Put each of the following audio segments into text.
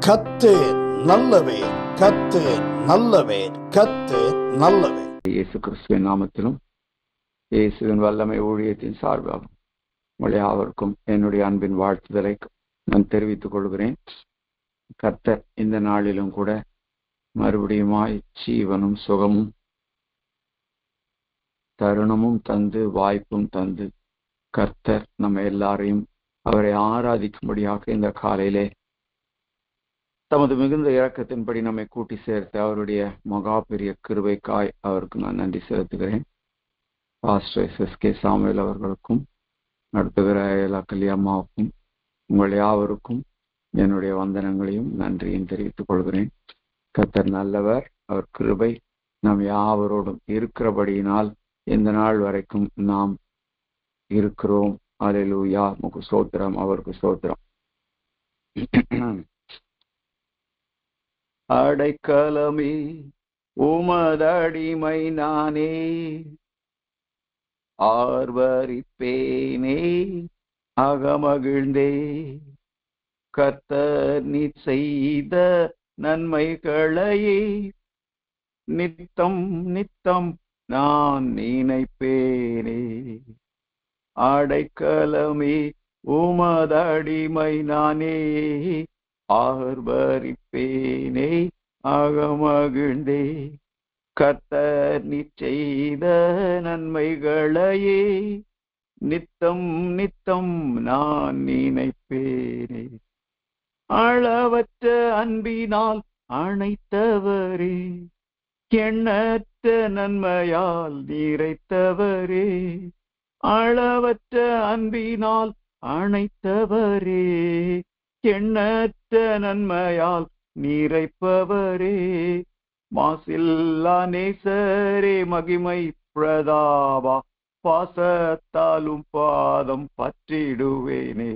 கர்த்தர் நல்லவர், கர்த்தர் நல்லவர், கர்த்தர் நல்லவர். இயேசு கிறிஸ்துவின் நாமத்திலும் இயேசுவின் வல்லமை ஊழியத்தின் சார்பாகும் உங்களை யாவருக்கும் என்னுடைய அன்பின் வாழ்த்துதலை நான் தெரிவித்துக் கொள்கிறேன். கர்த்தர் இந்த நாளிலும் கூட மறுபடியுமாய் ஜீவனும் சுகமும் தருணமும் தந்து வாய்ப்பும் தந்து கர்த்தர் நம்ம எல்லாரையும் அவரை ஆராதிக்கும்படியாக இந்த காலையிலே தமது மிகுந்த இரக்கத்தின்படி நம்மை கூட்டி சேர்த்து அவருடைய மகா பெரிய கிருபைக்காய் அவருக்கு நான் நன்றி செலுத்துகிறேன். Pastor SK. சாமுவேல் அவர்களுக்கும் நடத்துகிற எல்லா கல்யாமாவுக்கும் உங்கள் யாவருக்கும் என்னுடைய வந்தனங்களையும் நன்றியும் தெரிவித்துக் கொள்கிறேன். கர்த்தர் நல்லவர், அவர் கிருபை நாம் யாவரோடும் இருக்கிறபடியினால் இந்த நாள் வரைக்கும் நாம் இருக்கிறோம். அல்லேலூயா, உமக்கு ஸ்தோத்திரம், அவருக்கு ஸ்தோத்திரம். அடைக்கலமே உமதடிமை நானே, ஆர்வரிப்பேனே அகமகிழ்ந்தே, கர்த்தர் நீ செய்த நன்மைகளையே நித்தம் நித்தம் நான் நினைப்பேனே. அடைக்கலமே உமதடிமை நானே, ஆர்வரிப்பேனே அகமகிழ்ந்தே, கர்த்தர் நீ செய்த நன்மைகளையே நித்தம் நித்தம் நான் நினைப்பேனே. அளவற்ற அன்பினால் அணைத்தவரே, எண்ணற்ற நன்மையால் நிறைத்தவரே, அளவற்ற அன்பினால் அணைத்தவரே, எண்ணற்ற நன்மையால் நிறைப்பவரே, மாசில்லா நேசரே மகிமை பிரதாபா, பாசத்தாலும் பாதம் பற்றிடுவேனே.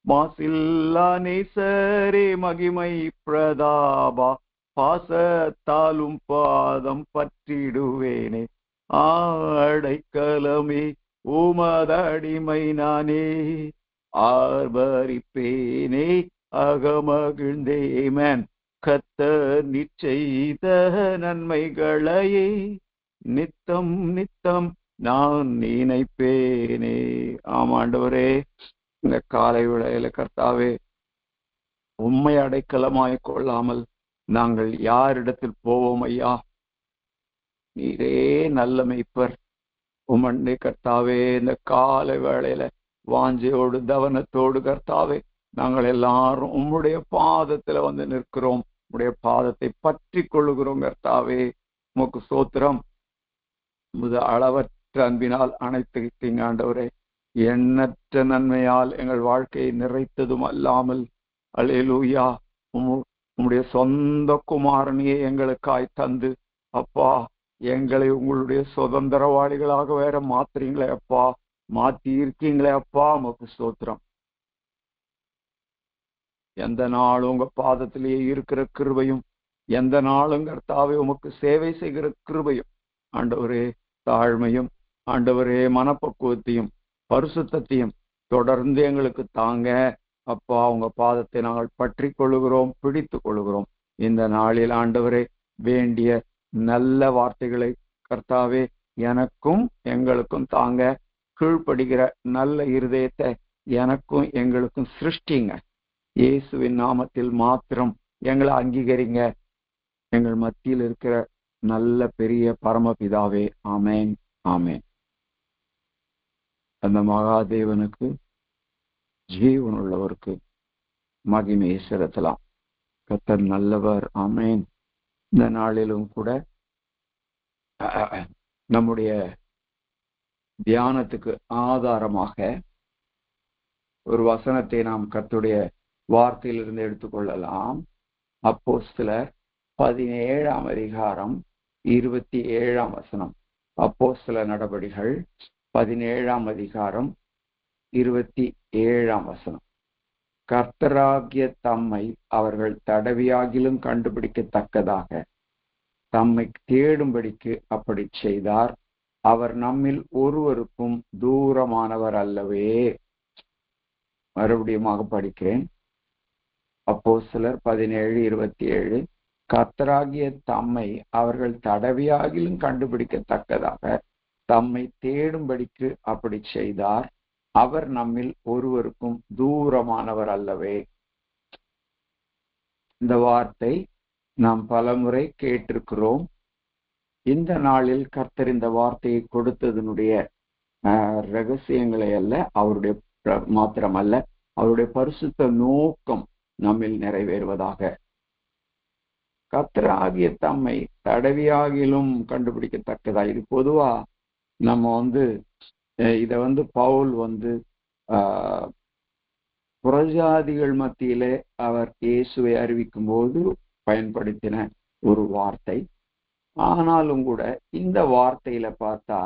மாசில்லா நேசரே மகிமை பிரதாபா, பாசத்தாலும் பாதம் பற்றிடுவேனே. அடைக்கலமே உமதடிமை நானே, ஆர்வரிப்பேனே அகமகிழ்ந்தே. ஆமென். கர்த்தர் நீ செய்த நன்மைகளையே நித்தம் நித்தம் நான் நினைப்பேனே. ஆமாண்டவரே, இந்த காலை வேளையில கர்த்தாவே, உம்மை அடைக்கலமாய் கொள்ளாமல் நாங்கள் யாரிடத்தில் போவோம் ஐயா? நீரே நல்ல மேய்ப்பர். உமண்டே கர்த்தாவே, இந்த காலை வேளையில வாஞ்சையோடு தவனத்தோடு கர்த்தாவே நாங்கள் எல்லாரும் உம்முடைய பாதத்துல வந்து நிற்கிறோம். உம்முடைய பாதத்தை பற்றி கொள்ளுகிறோம் கர்த்தாவே. உமக்கு ஸ்தோத்திரம். அளவற்ற அன்பினால் அனைத்து ஆண்டவரே, எண்ணற்ற நன்மையால் எங்கள் வாழ்க்கையை நிறைத்ததும் அல்லாமல் அல்லேலூயா, உம்முடைய சொந்த குமாரனையே எங்களுக்காய் தந்து அப்பா எங்களை உங்களுடைய சுதந்திரவாளிகளாக வேற மாத்துறீங்களே அப்பா, மாத்தி இருக்கீங்களே அப்பா, உமக்கு ஸ்தோத்திரம். எந்த நாளும் உங்க பாதத்திலேயே இருக்கிற கிருபையும், எந்த நாளும் கர்த்தாவே உமக்கு சேவை செய்கிற கிருபையும், ஆண்டவரே தாழ்மையும், ஆண்டவரே மனப்பக்குவத்தையும் பரிசுத்தத்தையும் தொடர்ந்து எங்களுக்கு தாங்க அப்பா. உங்க பாதத்தை நாங்கள் பற்றி கொள்ளுகிறோம், பிடித்து கொள்ளுகிறோம். இந்த நாளில் ஆண்டவரே வேண்டிய நல்ல வார்த்தைகளை கர்த்தாவே எனக்கும் எங்களுக்கும் தாங்க. கீழ்ப்படுகிற நல்ல இருதயத்தை எனக்கும் எங்களுக்கும் சிருஷ்டிங்க. இயேசுவின் நாமத்தில் மாத்திரம் எங்களை அங்கீகரிங்க. எங்கள் மத்தியில் இருக்கிற நல்ல பெரிய பரமபிதாவே, ஆமேன் ஆமேன். அந்த மகாதேவனுக்கு ஜீவனுள்ளவருக்கு மகிமையை செலுத்தலாம். கர்த்தர் நல்லவர். ஆமேன். இந்த நாளிலும் கூட நம்முடைய தியானத்துக்கு ஆதாரமாக ஒரு வசனத்தை நாம் கர்த்தருடைய வார்த்தையிலிருந்து எடுத்துக்கொள்ளலாம். அப்போஸ்தலர் 17ஆம் அதிகாரம் 27ஆம் வசனம். அப்போஸ்தலர் நடபடிகள் 17ஆம் அதிகாரம் 27ஆம் வசனம். கர்த்தராகிய தம்மை அவர்கள் தடவியாகிலும் கண்டுபிடிக்கத்தக்கதாக தம்மை தேடும்படிக்கு அப்படி செய்தார். அவர் நம்மில் ஒருவருக்கும் தூரமானவர் அல்லவே. மறுபடியுமாக படிக்கிறேன். அப்போஸ்தலர் 17:27, கர்த்தராகிய தம்மை அவர்கள் தடவியாகிலும் கண்டுபிடிக்கத்தக்கதாக தம்மை தேடும்படிக்கு அப்படி செய்தார். அவர் நம்மில் ஒருவருக்கும் தூரமானவர் அல்லவே. இந்த வார்த்தை நாம் பலமுறை கேட்டிருக்கிறோம். இந்த நாளில் கர்த்தர் இந்த வார்த்தையை கொடுத்ததனுடைய ரகசியங்களை அல்ல, அவருடைய மாத்திரமல்ல, அவருடைய பரிசுத்த நோக்கம் நம்மில் நிறைவேறுவதாக. கர்த்தராகிய தம்மை தடவியாகிலும் கண்டுபிடிக்கத்தக்கதா. இது பொதுவா நம்ம இத பவுல் புறஜாதிகள் மத்தியிலே அவர் இயேசுவை அறிவிக்கும் போது பயன்படுத்தின ஒரு வார்த்தை. ஆனாலும் கூட இந்த வார்த்தையில பார்த்தா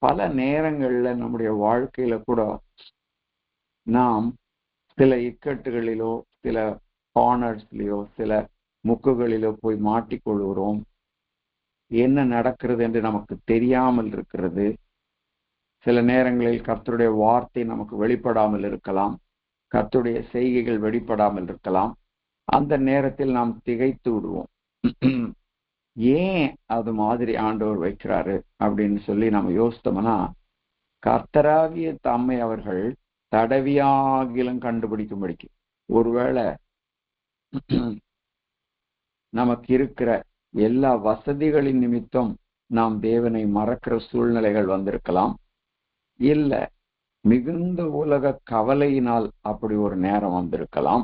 பல நேரங்கள்ல நம்முடைய வாழ்க்கையில கூட நாம் சில இக்கட்டுகளிலோ சில கார்னர்ஸ்லயோ சில முக்குகளிலோ போய் மாட்டிக்கொள்கிறோம். என்ன நடக்கிறது என்று நமக்கு தெரியாமல் இருக்கிறது. சில நேரங்களில் கர்த்தருடைய வார்த்தை நமக்கு வெளிப்படாமல் இருக்கலாம், கர்த்தருடைய செய்கைகள் வெளிப்படாமல் இருக்கலாம். அந்த நேரத்தில் நாம் திகைத்து விடுவோம். ஏன் அது மாதிரி ஆண்டவர் வைக்கிறாரு அப்படின்னு சொல்லி நம்ம யோசித்தோம்னா, கர்த்தராகிய தம்மை அவர்கள் தடவியாகிலும் கண்டுபிடிக்கும்படிக்கு, ஒருவேளை நமக்கு இருக்கிற எல்லா வசதிகளின் நிமித்தம் நாம் தேவனை மறக்கிற சூழ்நிலைகள் வந்திருக்கலாம். இல்ல மிகுந்த உலக கவலையினால் அப்படி ஒரு நேரம் வந்திருக்கலாம்.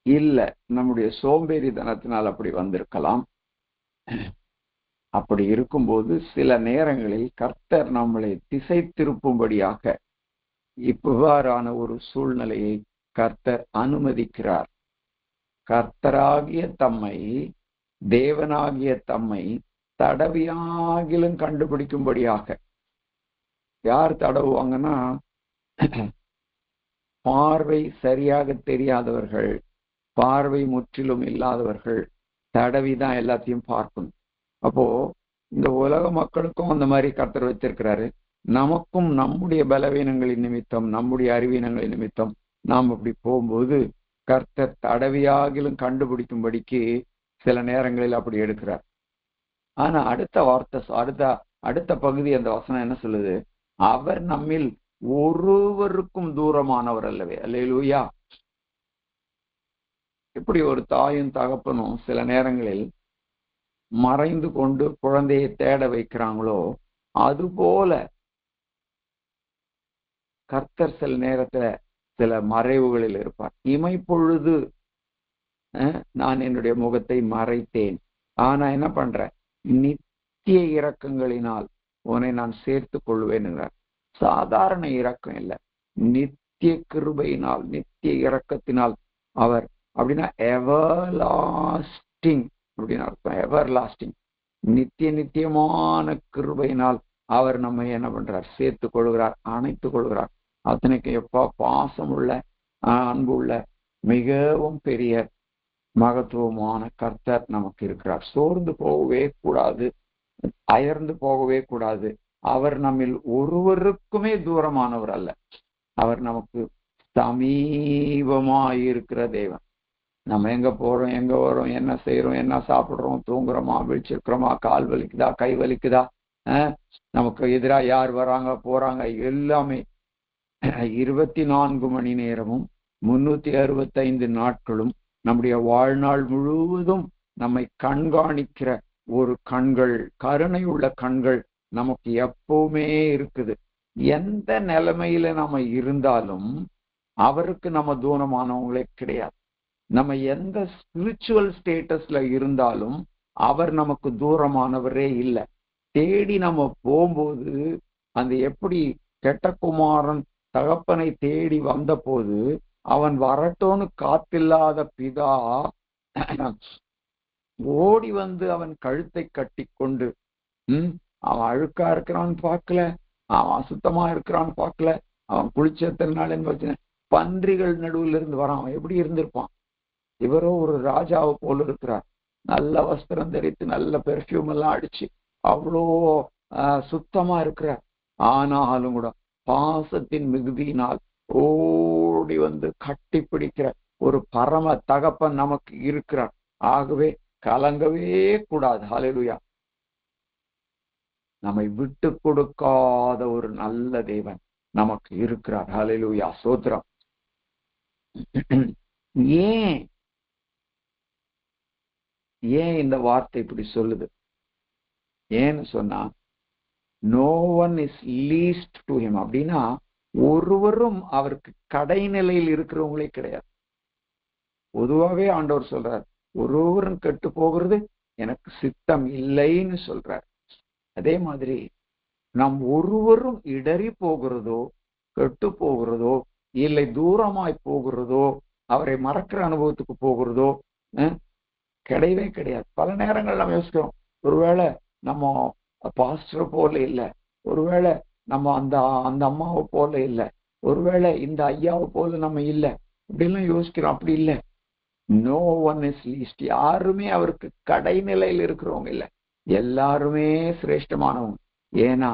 இல்ல நம்முடைய சோம்பேறித்தனத்தினால் அப்படி வந்திருக்கலாம். அப்படி இருக்கும்போது சில நேரங்களில் கர்த்தர் நம்மளை திசை திருப்பும்படியாக இவ்வாறான ஒரு சூழ்நிலையை கர்த்தர் அனுமதிக்கிறார். கர்த்தராகிய தம்மை, தேவனாகிய தம்மை தடவியாகிலும் கண்டுபிடிக்கும்படியாக. யார் தடவுவாங்கன்னா, பார்வை சரியாக தெரியாதவர்கள், பார்வை முற்றிலும் இல்லாதவர்கள் தடவிதான் எல்லாத்தையும் பார்க்கணும். அப்போ இந்த உலக மக்களுக்கும் அந்த மாதிரி கர்த்தர் வச்சிருக்கிறாரு. நமக்கும் நம்முடைய பலவீனங்களின் நிமித்தம், நம்முடைய அறிவீனங்களின் நிமித்தம் நாம் அப்படி போகும்போது கர்த்தர் தடவியாகிலும் கண்டுபிடிக்கும்படிக்கு சில நேரங்களில் அப்படி எடுக்கிறார். ஆனா அடுத்த வார்த்தை, அடுத்த பகுதி அந்த வசனம் என்ன சொல்லுது? அவர் நம்மில் ஒருவருக்கும் தூரமானவர் அல்லவே. அல்லேலூயா. இப்படி ஒரு தாயும் தகப்பனும் சில நேரங்களில் மறைந்து கொண்டு குழந்தையை தேட வைக்கிறாங்களோ, அதுபோல கர்த்தர் சில நேரத்துல சில மறைவுகளில் இருப்பார். இமைப்பொழுது நான் என்னுடைய முகத்தை மறைத்தேன், ஆனா என்ன பண்றேன், நித்திய இரக்கங்களினால் உன்னை நான் சேர்த்து கொள்வேன் என்றார். சாதாரண இரக்கம் இல்லை, நித்திய கிருபையினால், நித்திய இரக்கத்தினால். அவர் அப்படின்னா எவர்லாஸ்டிங் அப்படின்னு அர்த்தம். எவர்லாஸ்டிங், நித்தியமான கிருபையினால் அவர் நம்மை என்ன பண்றார், சேர்த்து கொள்கிறார், அணைத்துக் கொள்கிறார். அத்தனைக்கு எப்பா பாசமுள்ள, அன்புள்ள, மிகவும் பெரிய மகத்துவமான கர்த்தர் நமக்கு இருக்கிறார். சோர்ந்து போகவே கூடாது, அயர்ந்து போகவே கூடாது. அவர் நம்மில் ஒருவருக்குமே தூரமானவர் அல்ல. அவர் நமக்கு சமீபமாயிருக்கிற தேவன். நம்ம எங்க போறோம், எங்க வரோம், என்ன செய்யறோம், என்ன சாப்பிடுறோம், தூங்குறோமா, விழிச்சிருக்கிறோமா, கால் வலிக்குதா, கை வலிக்குதா, நமக்கு எதிராக யார் வராங்க போறாங்க, எல்லாமே 24 மணி நேரமும் 365 நாட்களும் நம்முடைய வாழ்நாள் முழுவதும் நம்மை கண்காணிக்கிற ஒரு கண்கள், கருணை உள்ள கண்கள் நமக்கு எப்பவுமே இருக்குது. எந்த நிலைமையில நம்ம இருந்தாலும் அவருக்கு நம்ம தூரமானவங்களே கிடையாது. நம்ம எந்த ஸ்பிரிச்சுவல் ஸ்டேட்டஸ்ல இருந்தாலும் அவர் நமக்கு தூரமானவரே இல்லை. தேடி நம்ம போகும்போது, அந்த எப்படி கெட்ட குமாரன் தகப்பனை தேடி வந்த போது அவன் வரட்டோன்னு காத்தில்லாத பிதா ஓடி வந்து அவன் கழுத்தை கட்டி கொண்டு, அவன் அழுக்கா இருக்கிறான்னு பார்க்கல, அவன் அசுத்தமா இருக்கிறான்னு பார்க்கல, அவன் குளிச்சத்தினாலன்னு வச்சு பன்றிகள் நடுவில் இருந்து வரான். அவன் எப்படி இருந்திருப்பான்? இவரோ ஒரு ராஜாவை போல இருக்கிறார், நல்ல வஸ்திரம் தரித்து நல்ல பெர்ஃப்யூம் எல்லாம் அடிச்சு அவ்வளோ சுத்தமா இருக்கிறார். ஆனாலும் கூட பாசத்தின் மிகுதியினால் ஓடி வந்து கட்டி பிடிக்கிற ஒரு பரம தகப்பன் நமக்கு இருக்கிறார். ஆகவே கலங்கவே கூடாது. ஹல்லேலூயா. நம்மை விட்டு கொடுக்காத ஒரு நல்ல தேவன் நமக்கு இருக்கிறார். ஹல்லேலூயா, ஸ்தோத்திரம். ஏன் ஏன் இந்த வார்த்தை இப்படி சொல்லுது? ஏன்னு சொன்னா, no one is least to him அப்படின்னா, ஒருவரும் அவருக்கு கடைநிலையில் இருக்கிறவங்களே கிடையாது. பொதுவாகவே ஆண்டவர் சொல்றார், ஒருவரும் கெட்டு போகிறது எனக்கு சித்தம் இல்லைன்னு சொல்றார். அதே மாதிரி நாம் ஒருவரும் இடறி போகிறதோ, கெட்டு போகிறதோ, இல்லை தூரமாய் போகிறதோ, அவரை மறக்கிற அனுபவத்துக்கு போகிறதோ கிடையவே கிடையாது. பல நேரங்கள் நம்ம யோசிக்கிறோம், ஒருவேளை நம்ம பாஸ்டர் போல இல்லை, ஒருவேளை நம்ம அந்த அம்மாவை போல இல்லை, ஒருவேளை இந்த ஐயாவை போல நம்ம இல்லை, அப்படிலாம் யோசிக்கிறோம். அப்படி இல்லை. No one is least. யாருமே அவருக்கு கடைநிலையில் இருக்கிறவங்க இல்லை, எல்லாருமே சிரேஷ்டமானவங்க. ஏன்னா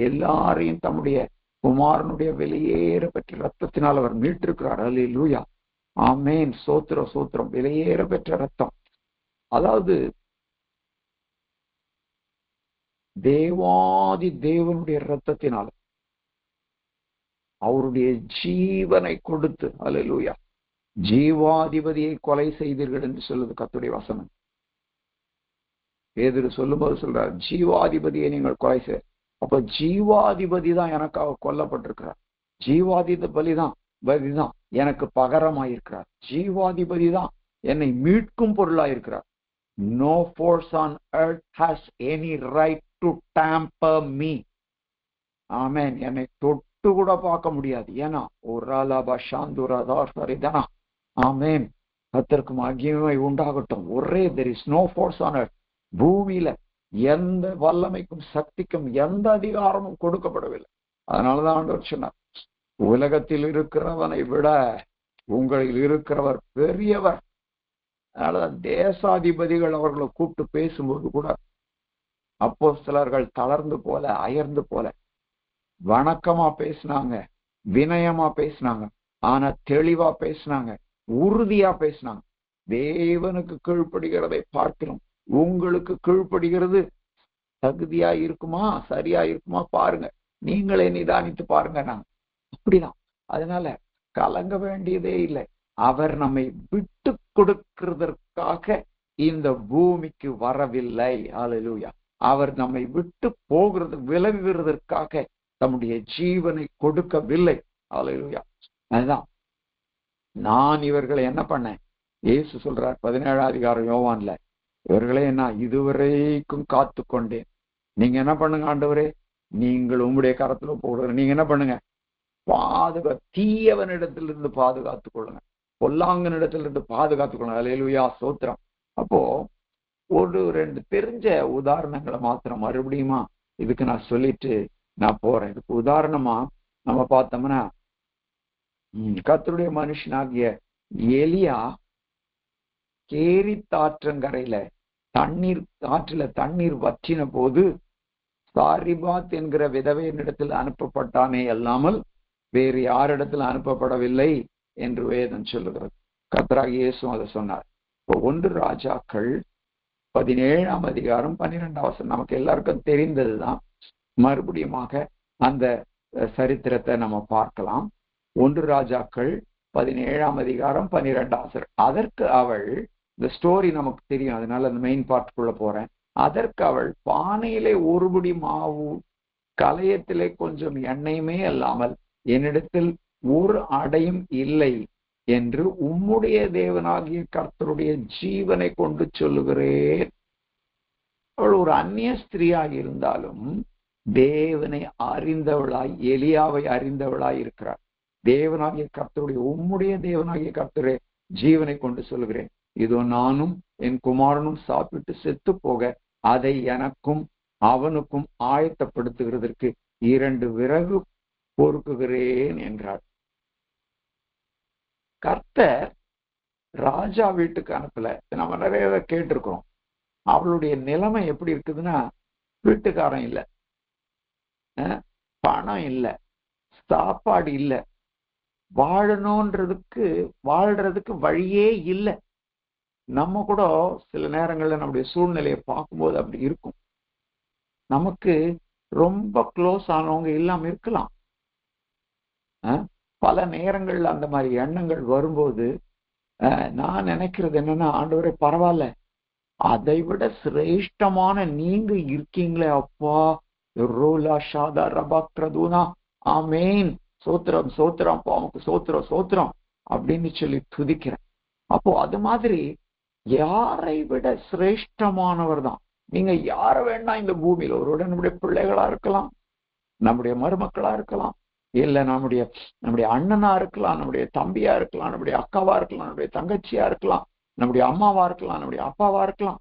எல்லாரையும் தம்முடைய குமாரனுடைய வெளியேற பெற்ற ரத்தத்தினால் அவர் மீட்டிருக்கிறார். அல்லேலூயா, ஆமென், சோத்திரம் சோத்திரம். வெளியேற பெற்ற ரத்தம், அதாவது தேவாதி தேவனுடைய ரத்தத்தினால அவருடைய ஜீவனை கொடுத்து, அல்லேலூயா, ஜீவாதிபதியை கொலை செய்தீர்கள் என்று சொல்லுது கர்த்தருடைய வசனம். பேதுரு சொல்லும்போது சொல்றார், ஜீவாதிபதியை நீங்கள் கொலை செய்ய. அப்ப ஜீவாதிபதி தான் எனக்காக கொல்லப்பட்டிருக்கிறார். ஜீவாதிபதி தான் எனக்கு பகரமாயிருக்கிறார். ஜீவாதிபதி தான் என்னை மீட்கும் பொருளாயிருக்கிறார். No force on earth has any right to tamper me. ஆமென். என்னை தொட்டு கூட பார்க்க முடியாது. ஏன்னா ஒரு சாந்துரா. ஆமென். கர்த்தருக்கு மகிமை உண்டாகட்டும். ஒரே there is no force on earth. பூமியில எந்த வல்லமைக்கும் சக்திக்கும் எந்த அதிகாரமும் கொடுக்கப்படவில்லை. அதனாலதான் ஆண்டவர் சொன்னார், உலகத்தில் இருக்கிறவனை விட உங்களில் இருக்கிறவர் பெரியவர். அதனாலதான் தேசாதிபதிகள் அவர்களை கூப்பிட்டு பேசும்போது கூட அப்போஸ்தலர்கள் தளர்ந்து போல, அயர்ந்து போல வணக்கமா பேசினாங்க, வினயமா பேசினாங்க, ஆனா தெளிவா பேசினாங்க, உறுதியா பேசினாங்க. தேவனுக்கு கீழ்ப்படுகிறதை பார்க்கிறோம், உங்களுக்கு கீழ்ப்படுகிறது தகுதியா இருக்குமா, சரியா இருக்குமா பாருங்க, நீங்களே நிதானித்து பாருங்க. நான் அப்படிதான். அதனால கலங்க வேண்டியதே இல்லை. அவர் நம்மை விட்டு கொடுக்கிறதற்காக இந்த பூமிக்கு வரவில்லை. அல்லேலூயா. அவர் நம்மை விட்டு விலகுகிறதற்காக தம்முடைய ஜீவனை கொடுக்கவில்லை. அல்லேலூயா. அதுதான் நான் இவர்களை என்ன பண்ணேன், இயேசு சொல்றார் 17ஆம் அதிகாரம் யோவான்ல, இவர்களே நான் இதுவரைக்கும் காத்து கொண்டேன். நீங்க என்ன பண்ணுங்க ஆண்டவரே, நீங்கள் உங்களுடைய கரத்துல போடுற, நீங்க என்ன பண்ணுங்க, தீயவனிடத்திலிருந்து பாதுகாத்துக் கொள்ளுங்க, பொல்லாங்கனிடத்திலிருந்து பாதுகாத்துக் கொள்ளுங்க. அல்லேலூயா, ஸ்தோத்திரம். அப்போ ஒரு 2 தெரிஞ்ச உதாரணங்களை மாத்திரம் மறுபடியுமா இதுக்கு நான் சொல்லிட்டு நான் போறேன். இதுக்கு உதாரணமா நம்ம பார்த்தோம்னா, கர்த்தருடைய மனுஷனாகிய எலியா கேரி ஆற்றங்கரையில ஆற்றில தண்ணீர் வற்றின போது சாரிபாத் என்கிற விதவையனிடத்தில் அனுப்பப்பட்டானே அல்லாமல் வேறு யாரிடத்தில் அனுப்பப்படவில்லை என்று வேதம் சொல்லுகிறது. கர்த்தராகிய இயேசு அதை சொன்னார். இப்போ 1 ராஜாக்கள் 17ஆம் அதிகாரம் 12ஆம் வசனம் நமக்கு எல்லாருக்கும் தெரிந்ததுதான். மறுபடியுமாக அந்த சரித்திரத்தை நம்ம பார்க்கலாம். 1 ராஜாக்கள் 17ஆம் அதிகாரம் 12ஆம் வசனம். அதற்கு அவள், இந்த ஸ்டோரி நமக்கு தெரியும், அதனால அந்த மெயின் பார்ட்டுக்குள்ள போறேன். அதற்கு அவள், பானையிலே ஒருபடி மாவு, கலயத்திலே கொஞ்சம் எண்ணெயுமே அல்லாமல் என்னிடத்தில் ஒரு அடையும் இல்லை என்று உம்முடைய தேவனாகிய கர்த்தருடைய ஜீவனை கொண்டு சொல்லுகிறேன். அவள் ஒரு அந்நிய ஸ்திரீயாய் இருந்தாலும் தேவனை அறிந்தவளாய், எலியாவை அறிந்தவளாய் இருக்கிறார். தேவனாகிய கர்த்தருடைய, உம்முடைய தேவனாகிய கர்த்தரே ஜீவனை கொண்டு சொல்லுகிறேன், இதோ நானும் என் குமாரனும் சாப்பிட்டு செத்து போக அதை எனக்கும் அவனுக்கும் ஆயத்தப்படுத்துகிறதற்கு 2 விறகு பொறுக்குகிறேன் என்றார். கர்த்தர் ராஜா வீட்டுக்கு அனுப்பல. நம்ம நிறைய கேட்டிருக்கிறோம். அவளுடைய நிலைமை எப்படி இருக்குதுன்னா, வீட்டுக்காரன் இல்லை, பணம் இல்லை, சாப்பாடு இல்லை, வாழ்றதுக்கு வழியே இல்லை. நம்ம கூட சில நேரங்கள்ல நம்முடைய சூழ்நிலையை பார்க்கும்போது அப்படி இருக்கும். நமக்கு ரொம்ப க்ளோஸ் ஆனவங்க இல்லாம இருக்கலாம். பல நேரங்கள்ல அந்த மாதிரி எண்ணங்கள் வரும்போது நான் நினைக்கிறது என்னன்னா, ஆண்டவரே பரவாயில்ல, அதை விட சிரேஷ்டமான நீங்க இருக்கீங்களே அப்பா, ரோலா ஷாதா ரபாக்ரதுனா ஆமேன், சோத்திரம் சோத்திரம் பாவுக்கு சோத்திரம் சோத்திரம் அப்படின்னு சொல்லி துதிக்கிறேன். அப்போ அது மாதிரி யாரை விட சிரேஷ்டமானவர் தான். நீங்க யார வேணா இந்த பூமியில, ஒருவருடைய நம்முடைய பிள்ளைகளா இருக்கலாம், நம்முடைய மருமக்களா இருக்கலாம், இல்ல நம்முடைய அண்ணனா இருக்கலாம், நம்முடைய தம்பியா இருக்கலாம், நம்முடைய அக்காவா இருக்கலாம், நம்முடைய தங்கச்சியா இருக்கலாம், நம்முடைய அம்மாவா இருக்கலாம், நம்முடைய அப்பாவா இருக்கலாம்.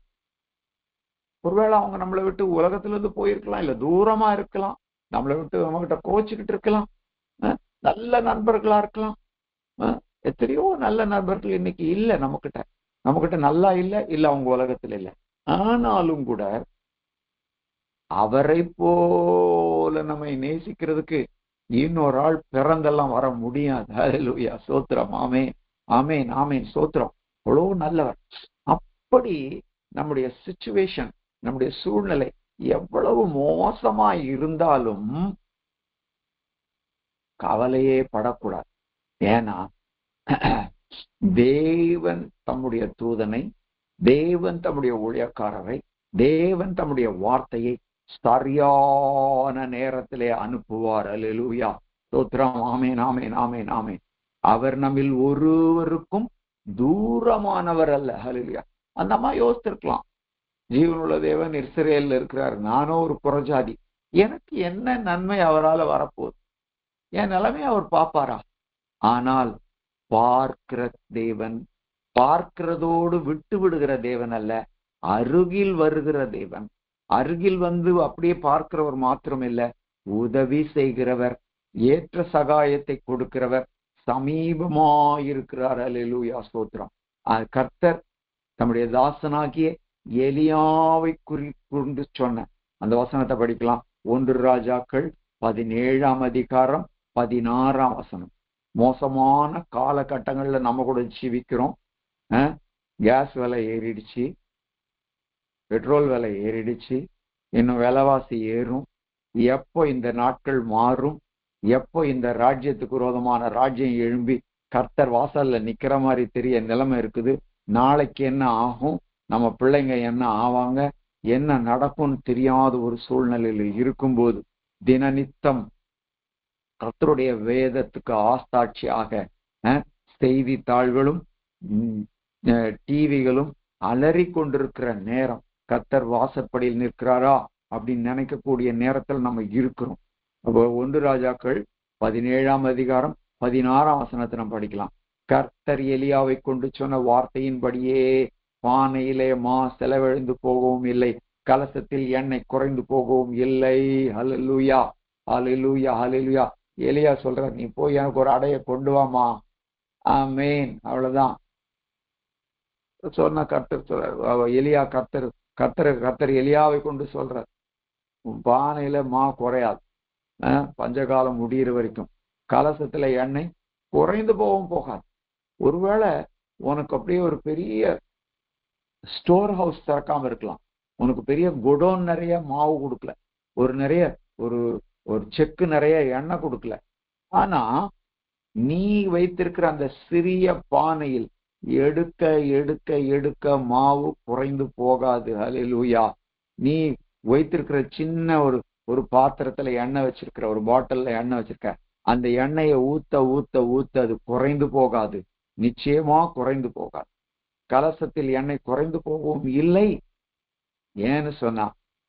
ஒருவேளை அவங்க நம்மளை விட்டு உலகத்துல இருந்து போயிருக்கலாம், இல்ல தூரமா இருக்கலாம், நம்மளை விட்டு நம்ம கிட்ட கோச்சுக்கிட்டு இருக்கலாம், நல்ல நண்பர்களா இருக்கலாம். எத்தனையோ நல்ல நண்பர்கள் இன்னைக்கு இல்ல நம்மகிட்ட நல்லா இல்ல அவங்க உலகத்துல இல்ல. ஆனாலும் கூட அவரை போல நம்மை நேசிக்கிறதுக்கு இன்னொரு ஆள் பிறந்தெல்லாம் வர முடியாது. ஹல்லேலூயா, சோத்திரம், ஆமென் ஆமென் ஆமென், சோத்திரம். அவ்வளவு நல்லவர். அப்படி நம்முடைய சிச்சுவேஷன், நம்முடைய சூழ்நிலை எவ்வளவு மோசமா இருந்தாலும் கவலையே படக்கூடாது. ஏன்னா தேவன் தம்முடைய தூதனை, தேவன் தம்முடைய ஊழியக்காரரை, தேவன் தம்முடைய வார்த்தையை சரியான நேரத்திலே அனுப்புவார். அல்லேலூயா, ஸ்தோத்திரம், ஆமென் ஆமென் ஆமென் ஆமென். அவர் நம்மில் ஒருவருக்கும் தூரமானவர் அல்ல. அல்லேலூயா. அந்த அம்மா யோசித்திருக்கலாம், ஜீவனுள்ள தேவன் இஸ்ரவேல்ல இருக்கிறார், நானும் ஒரு புறஜாதி, எனக்கு என்ன நன்மை அவரால் வரப்போகுது, என் நிலைமை அவர் பார்ப்பாரா? ஆனால் பார்க்கிற தேவன், பார்க்கிறதோடு விட்டு விடுகிற தேவன் அல்ல, அருகில் வருகிற தேவன். அருகில் வந்து அப்படியே பார்க்கிறவர் மாத்திரம் இல்ல, உதவி செய்கிறவர், ஏற்ற சகாயத்தை கொடுக்கிறவர், சமீபமாயிருக்கிறார். அல்லேலூயா, ஸ்தோத்திரம். கர்த்தர் தம்முடைய தாசனாகிய எலியாவை குறித்து சொன்ன அந்த வசனத்தை படிக்கலாம். 1 ராஜாக்கள் 17ஆம் அதிகாரம் 16ஆம் வசனம். மோசமான காலகட்டங்கள்ல நம்ம கூட ஜீவிக்கிறோம். கேஸ் விலை ஏறிடுச்சு, பெட்ரோல் விலை ஏறிடுச்சு, இன்னும் விலைவாசி ஏறும். எப்போ இந்த நாட்கள் மாறும், எப்போ இந்த ராஜ்யத்துக்கு விரோதமான ராஜ்யம் எழும்பி கர்த்தர் வாசல்ல நிக்கிற மாதிரி தெரிய நிலைமை இருக்குது. நாளைக்கு என்ன ஆகும், நம்ம பிள்ளைங்க என்ன ஆவாங்க, என்ன நடக்கும்னு தெரியாத ஒரு சூழ்நிலையில் இருக்கும்போது தினநித்தம் கர்த்தருடைய வேதத்துக்கு ஆஸ்தாட்சியாக செய்தித்தாள்களும் டிவிகளும் அலறி கொண்டிருக்கிற நேரம், கர்த்தர் வாசற்படியில் நிற்கிறாரா அப்படின்னு நினைக்கக்கூடிய நேரத்தில் நம்ம இருக்கிறோம். அப்போ 1 ராஜாக்கள் 17ஆம் அதிகாரம் 16ஆம் வசனத்தை நம்ம படிக்கலாம். கர்த்தர் எலியாவை கொண்டு சொன்ன வார்த்தையின்படியே பானையிலே செலவழிந்து போகவும் இல்லை, கலசத்தில் எண்ணெய் குறைந்து போகவும் இல்லை. ஹல்லேலூயா ஹல்லேலூயா ஹல்லேலூயா. எலியா சொல்றார், நீ போய் எனக்கு ஒரு அடைய கொண்டு வாமா. ஆமேன். அவ்வளவுதான் சொன்ன கர்த்தர் சொல்றார். எலியா கர்த்தர் எலியாவை கொண்டு சொல்றார், பானையில குறையாது, பஞ்சகாலம் முடிகிற வரைக்கும் கலசத்துல எண்ணெய் குறைந்து போகாது. ஒருவேளை உனக்கு அப்படியே ஒரு பெரிய ஸ்டோர் ஹவுஸ் திறக்காம இருக்கலாம், உனக்கு பெரிய குடோன் நிறைய மாவு கொடுக்கல, ஒரு செக்கு நிறைய எண்ணெய் கொடுக்கல, ஆனா நீ வைத்திருக்கிற அந்த சிறிய பானையில் எடுக்க எடுக்க எடுக்க மாவு குறைந்து போகாது. ஹல்லேலூயா. நீ வைத்திருக்கிற சின்ன ஒரு பாத்திரத்துல எண்ணெய் வச்சிருக்கிற, ஒரு பாட்டில்ல எண்ணெய் வச்சிருக்க, அந்த எண்ணெயை ஊத்த ஊத்த ஊத்த அது குறைந்து போகாது, நிச்சயமா குறைந்து போகாது. கலசத்தில் எண்ணெய் குறைந்து போகவும் இல்லை. ஏன்னு சொன்னா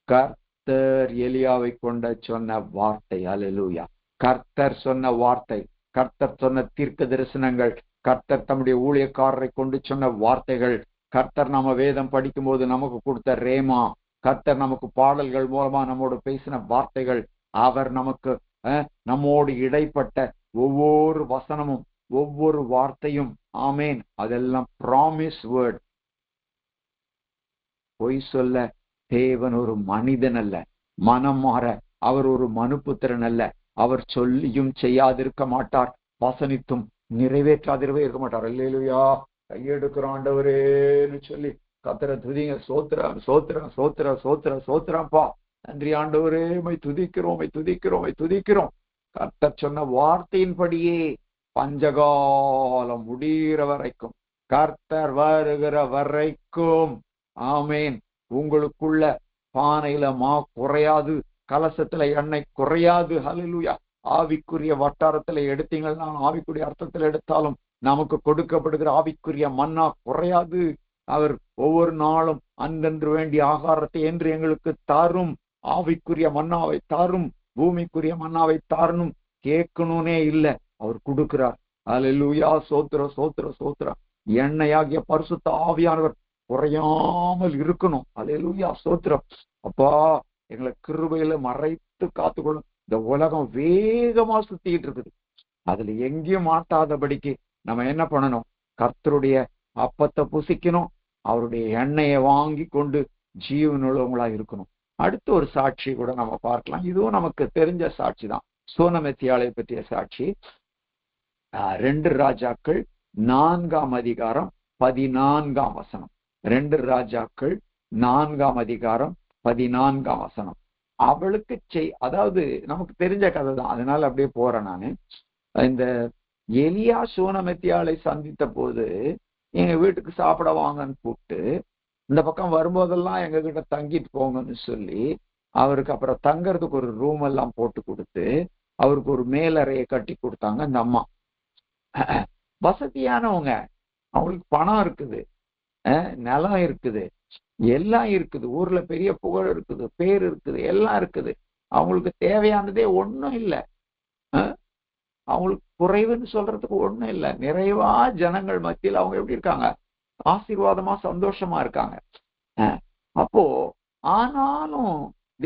கர்த்தர் எலியாவை கொண்ட சொன்ன வார்த்தை. அல்லேலூயா. கர்த்தர் சொன்ன வார்த்தை, கர்த்தர் சொன்ன தீர்க்க தரிசனங்கள், கர்த்தர் தம்முடைய ஊழியக்காரரை கொண்டு சொன்ன வார்த்தைகள், கர்த்தர் நம்ம வேதம் படிக்கும் போது நமக்கு கொடுத்த ரேமா, கர்த்தர் நமக்கு பாடல்கள் மூலமா நம்மோடு பேசின வார்த்தைகள், அவர் நமக்கு நம்மோடு இடைப்பட்ட ஒவ்வொரு வசனமும் ஒவ்வொரு வார்த்தையும், ஆமேன், அதெல்லாம் ப்ராமிஸ் வேர்ட். பொய் சொல்ல தேவன் ஒரு மனிதன் அல்ல, மனம் மாற அவர் ஒரு மனுபுத்திரன் அல்ல. அவர் சொல்லியும் செய்யாதிருக்க மாட்டார், வசனித்தும் நிறைவேற்றாதிரவே இருக்க மாட்டார். அல்லேலூயா, கையெடுக்கிற ஆண்டவரேன்னு சொல்லி கத்தரை துதிங்க. சோத்திரம் சோத்திரம் சோத்திரம் சோத்திரம் சோத்திரம்ப்பா, நன்றி ஆண்டவரே, மை துதிக்கிறோம் மை துதிக்கிறோம் மை துதிக்கிறோம். கர்த்தர் சொன்ன வார்த்தையின்படியே பஞ்சகாலம் முடிகிற வரைக்கும், கர்த்தர் வருகிற வரைக்கும், ஆமேன், உங்களுக்குள்ள பானையில மா குறையாது, கலசத்துல எண்ணெய் குறையாது. ஹல்லேலூயா. ஆவிக்குரிய வட்டாரத்துல எடுத்தீங்கன்னா, ஆவிக்குரிய அர்த்தத்துல எடுத்தாலும் நமக்கு கொடுக்கப்படுகிற ஆவிக்குரிய மன்னா குறையாது. அவர் ஒவ்வொரு நாளும் அன்றன்று வேண்டிய ஆகாரத்தை என்று எங்களுக்கு தாரும், ஆவிக்குரிய மன்னாவை தாரும், பூமிக்குரிய மன்னாவை தாரணும் கேட்கணும்னே இல்லை, அவர் கொடுக்கிறார். அல்லேலூயா, சோத்திர சோத்திர சோத்திர. எண்ணெயாகிய பரிசுத்த ஆவியானவர் குறையாமல் இருக்கணும். அல்லேலூயா, சோத்திரம். அப்பா, எங்களை கிருபையில மறைத்து காத்துக்கொள்ளும். இந்த உலகம் வேகமா சுத்திட்டு இருக்குது, அதுல எங்கேயும் மாட்டாதபடிக்கு நம்ம என்ன பண்ணணும்? கர்த்தருடைய அப்பத்தை புசிக்கணும், அவருடைய எண்ணெயை வாங்கி கொண்டு ஜீவனுள்ளவங்களா இருக்கணும். அடுத்த ஒரு சாட்சி கூட நம்ம பார்க்கலாம். இதுவும் நமக்கு தெரிஞ்ச சாட்சி தான், சூனமெத்தியாளை பற்றிய சாட்சி. 2 ராஜாக்கள் 4ஆம் அதிகாரம் 14ஆம் வசனம். 2 ராஜாக்கள் 4ஆம் அதிகாரம் 14ஆம் வசனம். அவளுக்கு அதாவது நமக்கு தெரிஞ்ச கதை தான், அதனால அப்படியே போறேன் நானு. இந்த எலியா சூனமெத்தியாளை சந்தித்த போது எங்க வீட்டுக்கு சாப்பிட வாங்கன்னு கூப்பிட்டு, இந்த பக்கம் வரும்போதெல்லாம் எங்க கிட்ட தங்கிட்டு போங்கன்னு சொல்லி அவருக்கு அப்புறம் தங்கறதுக்கு ஒரு ரூம் எல்லாம் போட்டு கொடுத்து அவருக்கு ஒரு மேலறையை கட்டி கொடுத்தாங்க. அந்த அம்மா வசதியானவங்க, அவங்களுக்கு பணம் இருக்குது, நிலம் இருக்குது, எல்லாம் இருக்குது, ஊர்ல பெரிய புகழ் இருக்குது, பேர் இருக்குது, எல்லாம் இருக்குது. அவங்களுக்கு தேவையானதே ஒண்ணும் இல்லை, அவங்களுக்கு குறைவுன்னு சொல்றதுக்கு ஒண்ணும் இல்லை. நிறைவா ஜனங்கள் மத்தியில் அவங்க எப்படி இருக்காங்க? ஆசீர்வாதமா சந்தோஷமா இருக்காங்க. அப்போ ஆனாலும்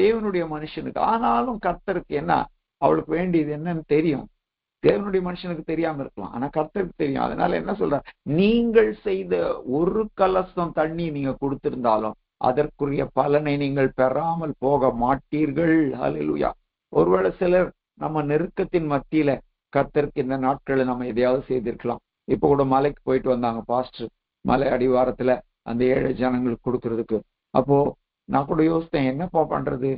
தேவனுடைய மனுஷனுக்கு, ஆனாலும் கர்த்தருக்கு என்ன அவளுக்கு வேண்டியது என்னன்னு தெரியும். தேவனுடைய மனுஷனுக்கு தெரியாம இருக்கலாம், ஆனா கர்த்தருக்கு தெரியும். அதனால என்ன சொல்ற, நீங்கள் செய்த ஒரு கலசம் தண்ணி நீங்க கொடுத்திருந்தாலும் அதற்குரிய பலனை நீங்கள் பெறாமல் போக மாட்டீர்கள். ஹல்லேலூயா. ஒருவேளை சிலர் நம்ம நெருக்கத்தின் மத்தியில கர்த்தருக்கு இந்த நாட்களை நம்ம எதையாவது செய்திருக்கலாம். இப்ப கூட மலைக்கு போயிட்டு வந்தாங்க பாஸ்டர், மலை அடிவாரத்துல அந்த 7 ஜனங்களுக்கு கொடுக்கறதுக்கு. அப்போ நான் கூட யோசித்தேன், என்னப்பா பண்றது,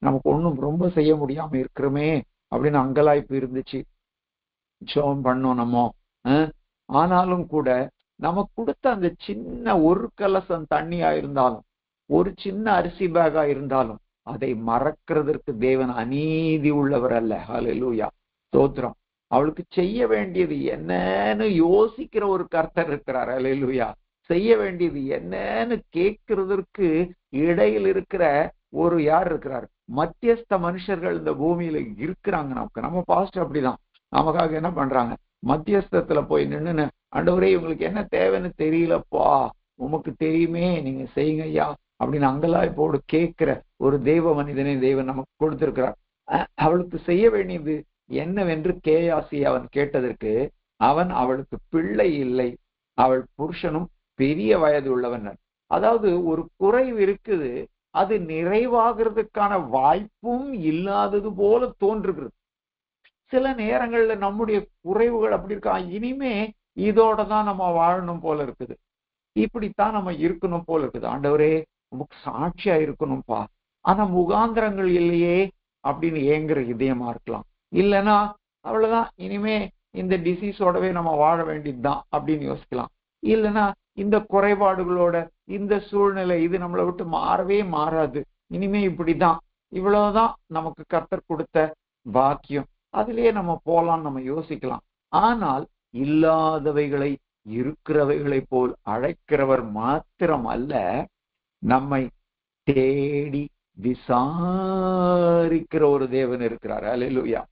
நமக்கு ஒண்ணும் ரொம்ப செய்ய முடியாம இருக்கிறோமே அப்படின்னு அங்கலாய்ப்பு இருந்துச்சு. ஜெபம் பண்ணோம் நம்ம. ஆனாலும் கூட நமக்கு கொடுத்த அந்த சின்ன ஒரு கலசம் தண்ணியா இருந்தாலும், ஒரு சின்ன அரிசி பேகா இருந்தாலும் அதை மறக்கிறதற்கு தேவன் அநீதி உள்ளவர் அல்ல. ஹல்லேலூயா, ஸ்தோத்திரம். அவளுக்கு செய்ய வேண்டியது என்னன்னு யோசிக்கிற ஒரு கர்த்தர் இருக்கிறார். ஹல்லேலூயா. செய்ய வேண்டியது என்னன்னு கேட்கிறதற்கு இடையில் இருக்கிற ஒரு யார் இருக்கிறார்? மத்தியஸ்த மனுஷர்கள் இந்த பூமியில இருக்கிறாங்க. நம்ம பாஸ்டர் அப்படிதான் நமக்காக என்ன பண்றாங்க, மத்தியஸ்தத்துல போய் நின்று, ஆண்டவரே இவங்களுக்கு என்ன தேவைன்னு தெரியலப்பா, உமக்கு தெரியுமே, நீங்க செய்யுங்க ஐயா அப்படின்னு அங்கலாய்ப்போடு கேட்கிற ஒரு தெய்வ மனிதனை தேவன் நமக்கு கொடுத்திருக்கிறார். அவளுக்கு செய்ய வேண்டியது என்னவென்று கேயாசி அவன் கேட்டதற்கு, அவளுக்கு பிள்ளை இல்லை, அவள் புருஷனும் பெரிய வயது உள்ளவன். அதாவது ஒரு குறைவு இருக்குது, அது நிறைவாகிறதுக்கான வாய்ப்பும் இல்லாதது போல தோன்றுகிறது. சில நேரங்கள்ல நம்முடைய குறைவுகள் அப்படி இருக்கா, இனிமே இதோட தான் நம்ம வாழணும் போல இருக்குது, இப்படித்தான் நம்ம இருக்கணும் போல இருக்குது. ஆண்டவரே நமக்கு சாட்சியா இருக்கணும்பா, ஆனா முகாந்திரங்கள் இல்லையே அப்படின்னு ஏங்குற இதயமா இருக்கலாம். இல்லைன்னா அவ்வளவுதான், இனிமே இந்த டிசீஸோடவே நம்ம வாழ வேண்டியதுதான் அப்படின்னு யோசிக்கலாம். இல்லைன்னா இந்த குறைபாடுகளோட இந்த சூழ்நிலை இது நம்மளை விட்டு மாறவே மாறாது, இனிமே இப்படிதான், இவ்வளவுதான் நமக்கு கர்த்தர் கொடுத்த பாக்கியம், அதிலேயே நம்ம போலாம் நம்ம யோசிக்கலாம். ஆனால் இல்லாதவைகளை இருக்கிறவைகளை போல் அழைக்கிறவர் மாத்திரம் அல்ல, நம்மை தேடி விசாரிக்கிற ஒரு தேவன் இருக்கிறார். அல்லேலூயா.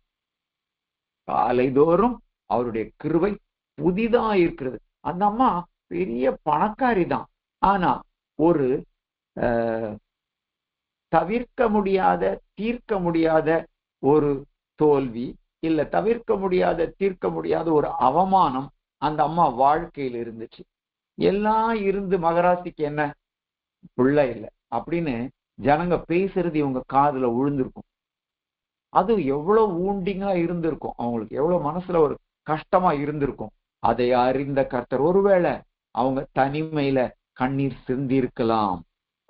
காலைதோறும் அவருடைய கிருபை புதிதா இருக்கிறது. அந்த அம்மா பெரிய பணக்காரி தான், ஆனா ஒரு தவிர்க்க முடியாத தீர்க்க முடியாத ஒரு தோல்வி, இல்ல தவிர்க்க முடியாத தீர்க்க முடியாத ஒரு அவமானம் அந்த அம்மா வாழ்க்கையில் இருந்துச்சு. எல்லாம் இருந்து மகராசிக்கு என்ன பிள்ளை இல்லை அப்படின்னு ஜனங்க பேசுறது இவங்க காதுல விழுந்திருக்கும். அது எவ்வளவு ஊண்டிங்கா இருந்திருக்கும் அவங்களுக்கு, எவ்வளவு மனசுல ஒரு கஷ்டமா இருந்திருக்கும். அதை அறிந்த கர்த்தர், ஒருவேளை அவங்க தனிமையில கண்ணீர் சிந்தி இருக்கலாம்,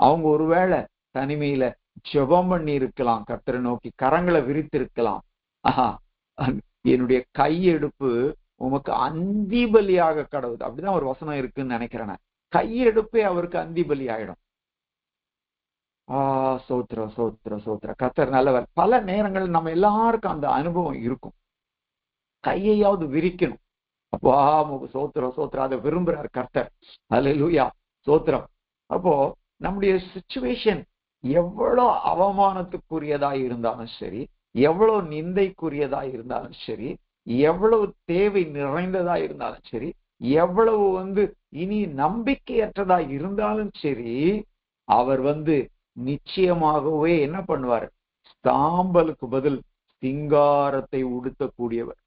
அவங்க ஒருவேளை தனிமையில ஜெபம் பண்ணி இருக்கலாம், கர்த்தரை நோக்கி கரங்களை விரித்திருக்கலாம். ஆஹா, என்னுடைய கையெடுப்பு உமக்கு அந்தி பலியாக கடவுது, அப்படிதான் ஒரு வசனம் இருக்குன்னு நினைக்கிறேன். கையெடுப்பே அவருக்கு அந்தி பலி ஆயிடும். சோத்திரம் சோத்திரம் சோத்திரம், கர்த்தர் நல்லவர். பல நேரங்கள் நம்ம எல்லாருக்கும் அந்த அனுபவம் இருக்கும். கையையாவது விரிக்கணும். அப்போ சோத்திரம் சோத்திரம், அதை விரும்புறார் கர்த்தர். அல்லேலூயா, சோத்திரம். அப்போ நம்முடைய சிச்சுவேஷன் எவ்வளவு அவமானத்துக்குரியதா இருந்தாலும் சரி, எவ்வளவு நிந்தைக்குரியதா இருந்தாலும் சரி, எவ்வளவு தேவை நிறைந்ததா இருந்தாலும் சரி, எவ்வளவு இனி நம்பிக்கையற்றதா இருந்தாலும் சரி, அவர் நிச்சயமாகவே என்ன பண்ணுவார்? சாம்பலுக்கு பதில் சிங்காரத்தை உடுத்தக்கூடியவர்.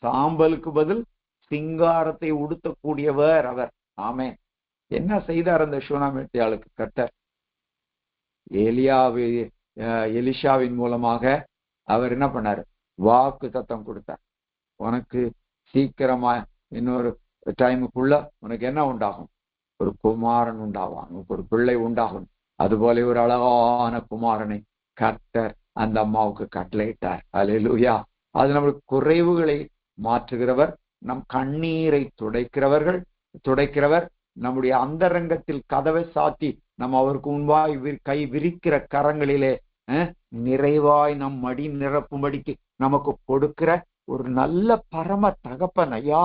சாம்பலுக்கு பதில் சிங்காரத்தை உடுத்தக்கூடியவர் அவர். ஆமென். என்ன செய்தார் அந்த சூனாமித்தியாளுக்கு கர்த்தர்? எலிஷாவின் மூலமாக அவர் என்ன பண்ணாரு? வாக்கு தத்தம் கொடுத்தார். உனக்கு சீக்கிரமா இன்னொரு டைமுக்குள்ள உனக்கு என்ன உண்டாகும்? ஒரு குமாரன் உண்டாவான், ஒரு பிள்ளை உண்டாகும். அதுபோல ஒரு அழகான குமாரனை கர்த்தர் அந்த அம்மாவுக்கு கட்டளையிட்டார். அல்லேலூயா. அது நம்மளுக்கு குறைவுகளை மாற்றுகிறவர், நம் கண்ணீரை துடைக்கிறவர், நம்முடைய அந்தரங்கத்தில் கதவை சாத்தி நம்ம அவருக்கு முன்பாய் கை விரிக்கிற கரங்களிலே நிறைவாய் நம் மடி நிரப்பும்படிக்கு நமக்கு கொடுக்கிற ஒரு நல்ல பரம தகப்பன். ஐயா,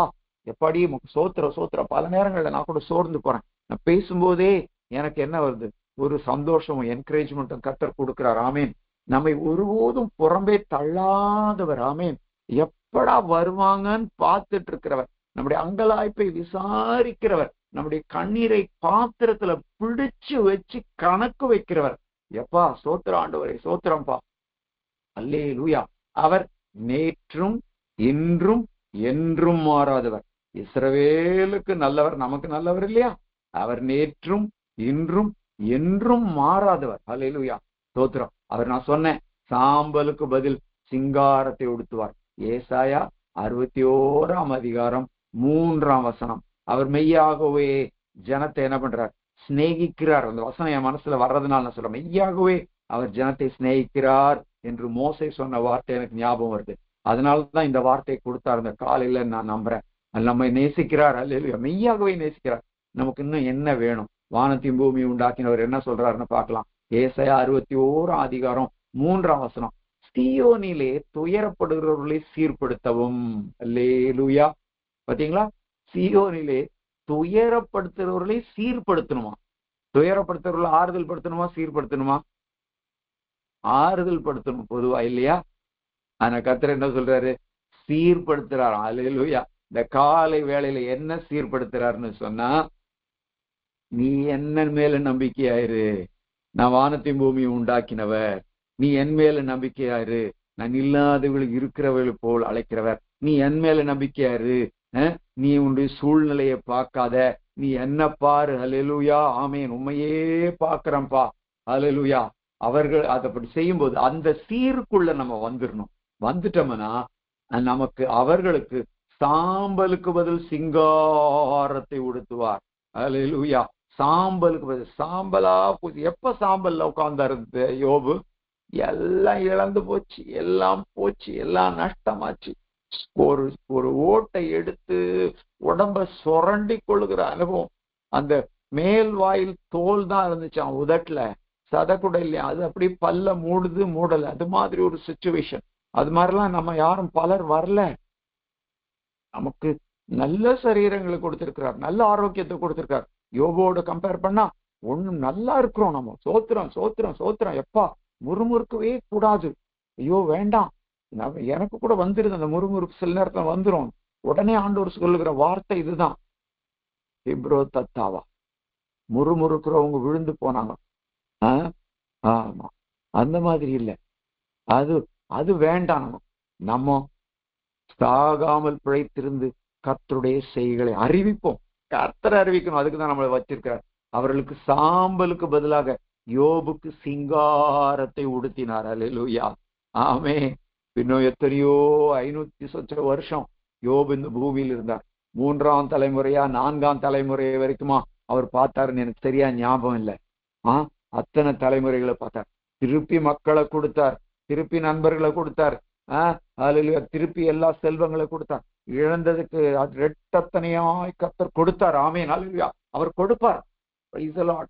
எப்படி சோத்திரம். பல நேரங்கள்ல நான் கூட சோர்ந்து போறேன். நான் பேசும்போதே எனக்கு என்ன வருது? ஒரு சந்தோஷமும் என்கரேஜ்மெண்ட்டும் கர்த்தர் கொடுக்கிறார். ஆமேன். நம்மை ஒருபோதும் புறம்பே தள்ளாதவர். ஆமேன். எப்படா வருவாங்கன்னு பார்த்துட்டு இருக்கிறவர், நம்முடைய அங்கலாய்ப்பை விசாரிக்கிறவர், நம்முடைய கண்ணீரை பாத்திரத்துல பிடிச்சு வச்சு கணக்கு வைக்கிறவர். எப்பா சோத்திர ஆண்டவரே, சோத்திரம்பா. அல்லேலூயா. அவர் நேற்றும் இன்றும் என்றும் மாறாதவர். இஸ்ரவேலுக்கு நல்லவர், நமக்கு நல்லவர் இல்லையா? அவர் நேற்றும் இன்றும் என்றும் மாறாதவர். அல்லேலூயா, சோத்திரம். அவர் நான் சொன்னேன், சாம்பலுக்கு பதில் சிங்காரத்தை உடுத்துவார். ஏசாயா 61:3. அவர் மெய்யாகவே ஜனத்தை என்ன பண்றார்? சிநேகிக்கிறார். அந்த வசனம் என் மனசுல வர்றதுனால நான் சொல்றேன், மெய்யாகவே அவர் ஜனத்தை சிநேகிக்கிறார் என்று மோசே சொன்ன வார்த்தை எனக்கு ஞாபகம் வருது. அதனாலதான் இந்த வார்த்தையை கொடுத்தார் இந்த காலையில. நான் நம்புறேன் நம்ம நேசிக்கிறார். அல்லேலூயா, மெய்யாகவே நேசிக்கிறார். நமக்கு இன்னும் என்ன வேணும்? வானத்தையும் பூமி உண்டாக்கினவர் என்ன சொல்றாருன்னு பார்க்கலாம். ஏசாயா 61:3. சீயோனிலே துயரப்படுகிறவர்களை சீர்படுத்தவும். அல்லேலூயா. பாத்தீங்களா? சீயோனிலே துயரப்படுத்துறவர்களை சீர்படுத்தணுமா? துயரப்படுத்துறவர்களை ஆறுதல் படுத்தணுமா, சீர்படுத்தணுமா? ஆறுதல் படுத்தணும் பொதுவா, இல்லையா? ஆனா கர்த்தர் என்ன சொல்றாரு? சீர்படுத்துறாரு. அல்லேலூயா. இந்த காலை வேளையில என்ன சீர்படுத்துறாருன்னு சொன்னா, நீ என்ன மேல நம்பிக்கையாயிரு, நான் வானத்தையும் பூமியை உண்டாக்கினவர், நீ என் மேல நம்பிக்கையாரு, நான் இல்லாதவர்கள் இருக்கிறவர்கள் போல் அழைக்கிறவர், நீ என் மேல நம்பிக்கையாரு, நீ உன்னுடைய சூழ்நிலையை பார்க்காத, நீ என்ன பாரு. அல்லேலூயா, ஆமேன். உண்மையே பார்க்கிறேன்ப்பா. அல்லேலூயா. அவர்கள் அதை செய்யும் போது அந்த சீருக்குள்ள நம்ம வந்துடணும். வந்துட்டோம்னா நமக்கு அவர்களுக்கு சாம்பலுக்கு பதில் சிங்காரத்தை உடுத்துவார். அல்லேலூயா. சாம்பலுக்கு பதில் சாம்பலா போச்சு. எப்ப சாம்பல்ல உட்கார்ந்தாரு யோபு? எல்லாம் இழந்து போச்சு, எல்லாம் போச்சு, எல்லாம் நஷ்டமாச்சு. ஒரு ஓட்டை எடுத்து உடம்ப சுரண்டி கொள்ளுகிற அனுபவம். அந்த மேல் வாயில் தோல் தான் இருந்துச்சான், உதட்டுல சதக்குட இல்லையா, அது அப்படி பல்ல மூடல. அது மாதிரி ஒரு சிச்சுவேஷன். அது மாதிரிலாம் நம்ம யாரும் பலர் வரல. நமக்கு நல்ல சரீரங்களை கொடுத்திருக்கிறார், நல்ல ஆரோக்கியத்தை கொடுத்திருக்கார். யோபோட கம்பேர் பண்ணா ஒண்ணும் நல்லா இருக்கிறோம் நம்ம. சோத்திரம் சோத்திரம் சோத்திரம். எப்பா முறுமுறுக்கவே கூடாது. ஐயோ வேண்டாம். எனக்கு கூட வந்துருது அந்த முறுமுறுப்பு, சில நேரத்துல வந்துரும். உடனே ஆண்டவர் சொல்லுகிற வார்த்தை இதுதான், ஹிப்ரோ தத்தாவா. முறுமுறுக்கிறவங்க விழுந்து போனாங்க. ஆமா, அந்த மாதிரி இல்லை. அது வேண்டாம். நம்ம சாகாமல் பிழைத்திருந்து கர்த்தருடைய செய்களை அறிவிப்போம். கர்த்தரை அறிவிக்கணும். அதுக்குதான் நம்மளை வச்சிருக்கிறார். அவர்களுக்கு சாம்பலுக்கு பதிலாக யோபுக்கு சிங்காரத்தை உடுத்தினார். அல்லேலூயா, ஆமே. இன்னும் எத்தனையோ 500 சொச்ச வருஷம் யோபு இந்த பூமியில் இருந்தார். 3ஆம் தலைமுறையா 4ஆம் தலைமுறை வரைக்குமா அவர் பார்த்தாருன்னு எனக்கு சரியா ஞாபகம் இல்லை. அத்தனை தலைமுறைகளை பார்த்தார். திருப்பி மக்களை கொடுத்தார், திருப்பி நண்பர்களை கொடுத்தார், அதுல திருப்பி எல்லா செல்வங்களை கொடுத்தார். இழந்ததுக்கு ரெட்டத்தனையாய் கர்த்தர் கொடுத்தார். ஆமென், அல்லேலூயா. அவர் கொடுப்பார்.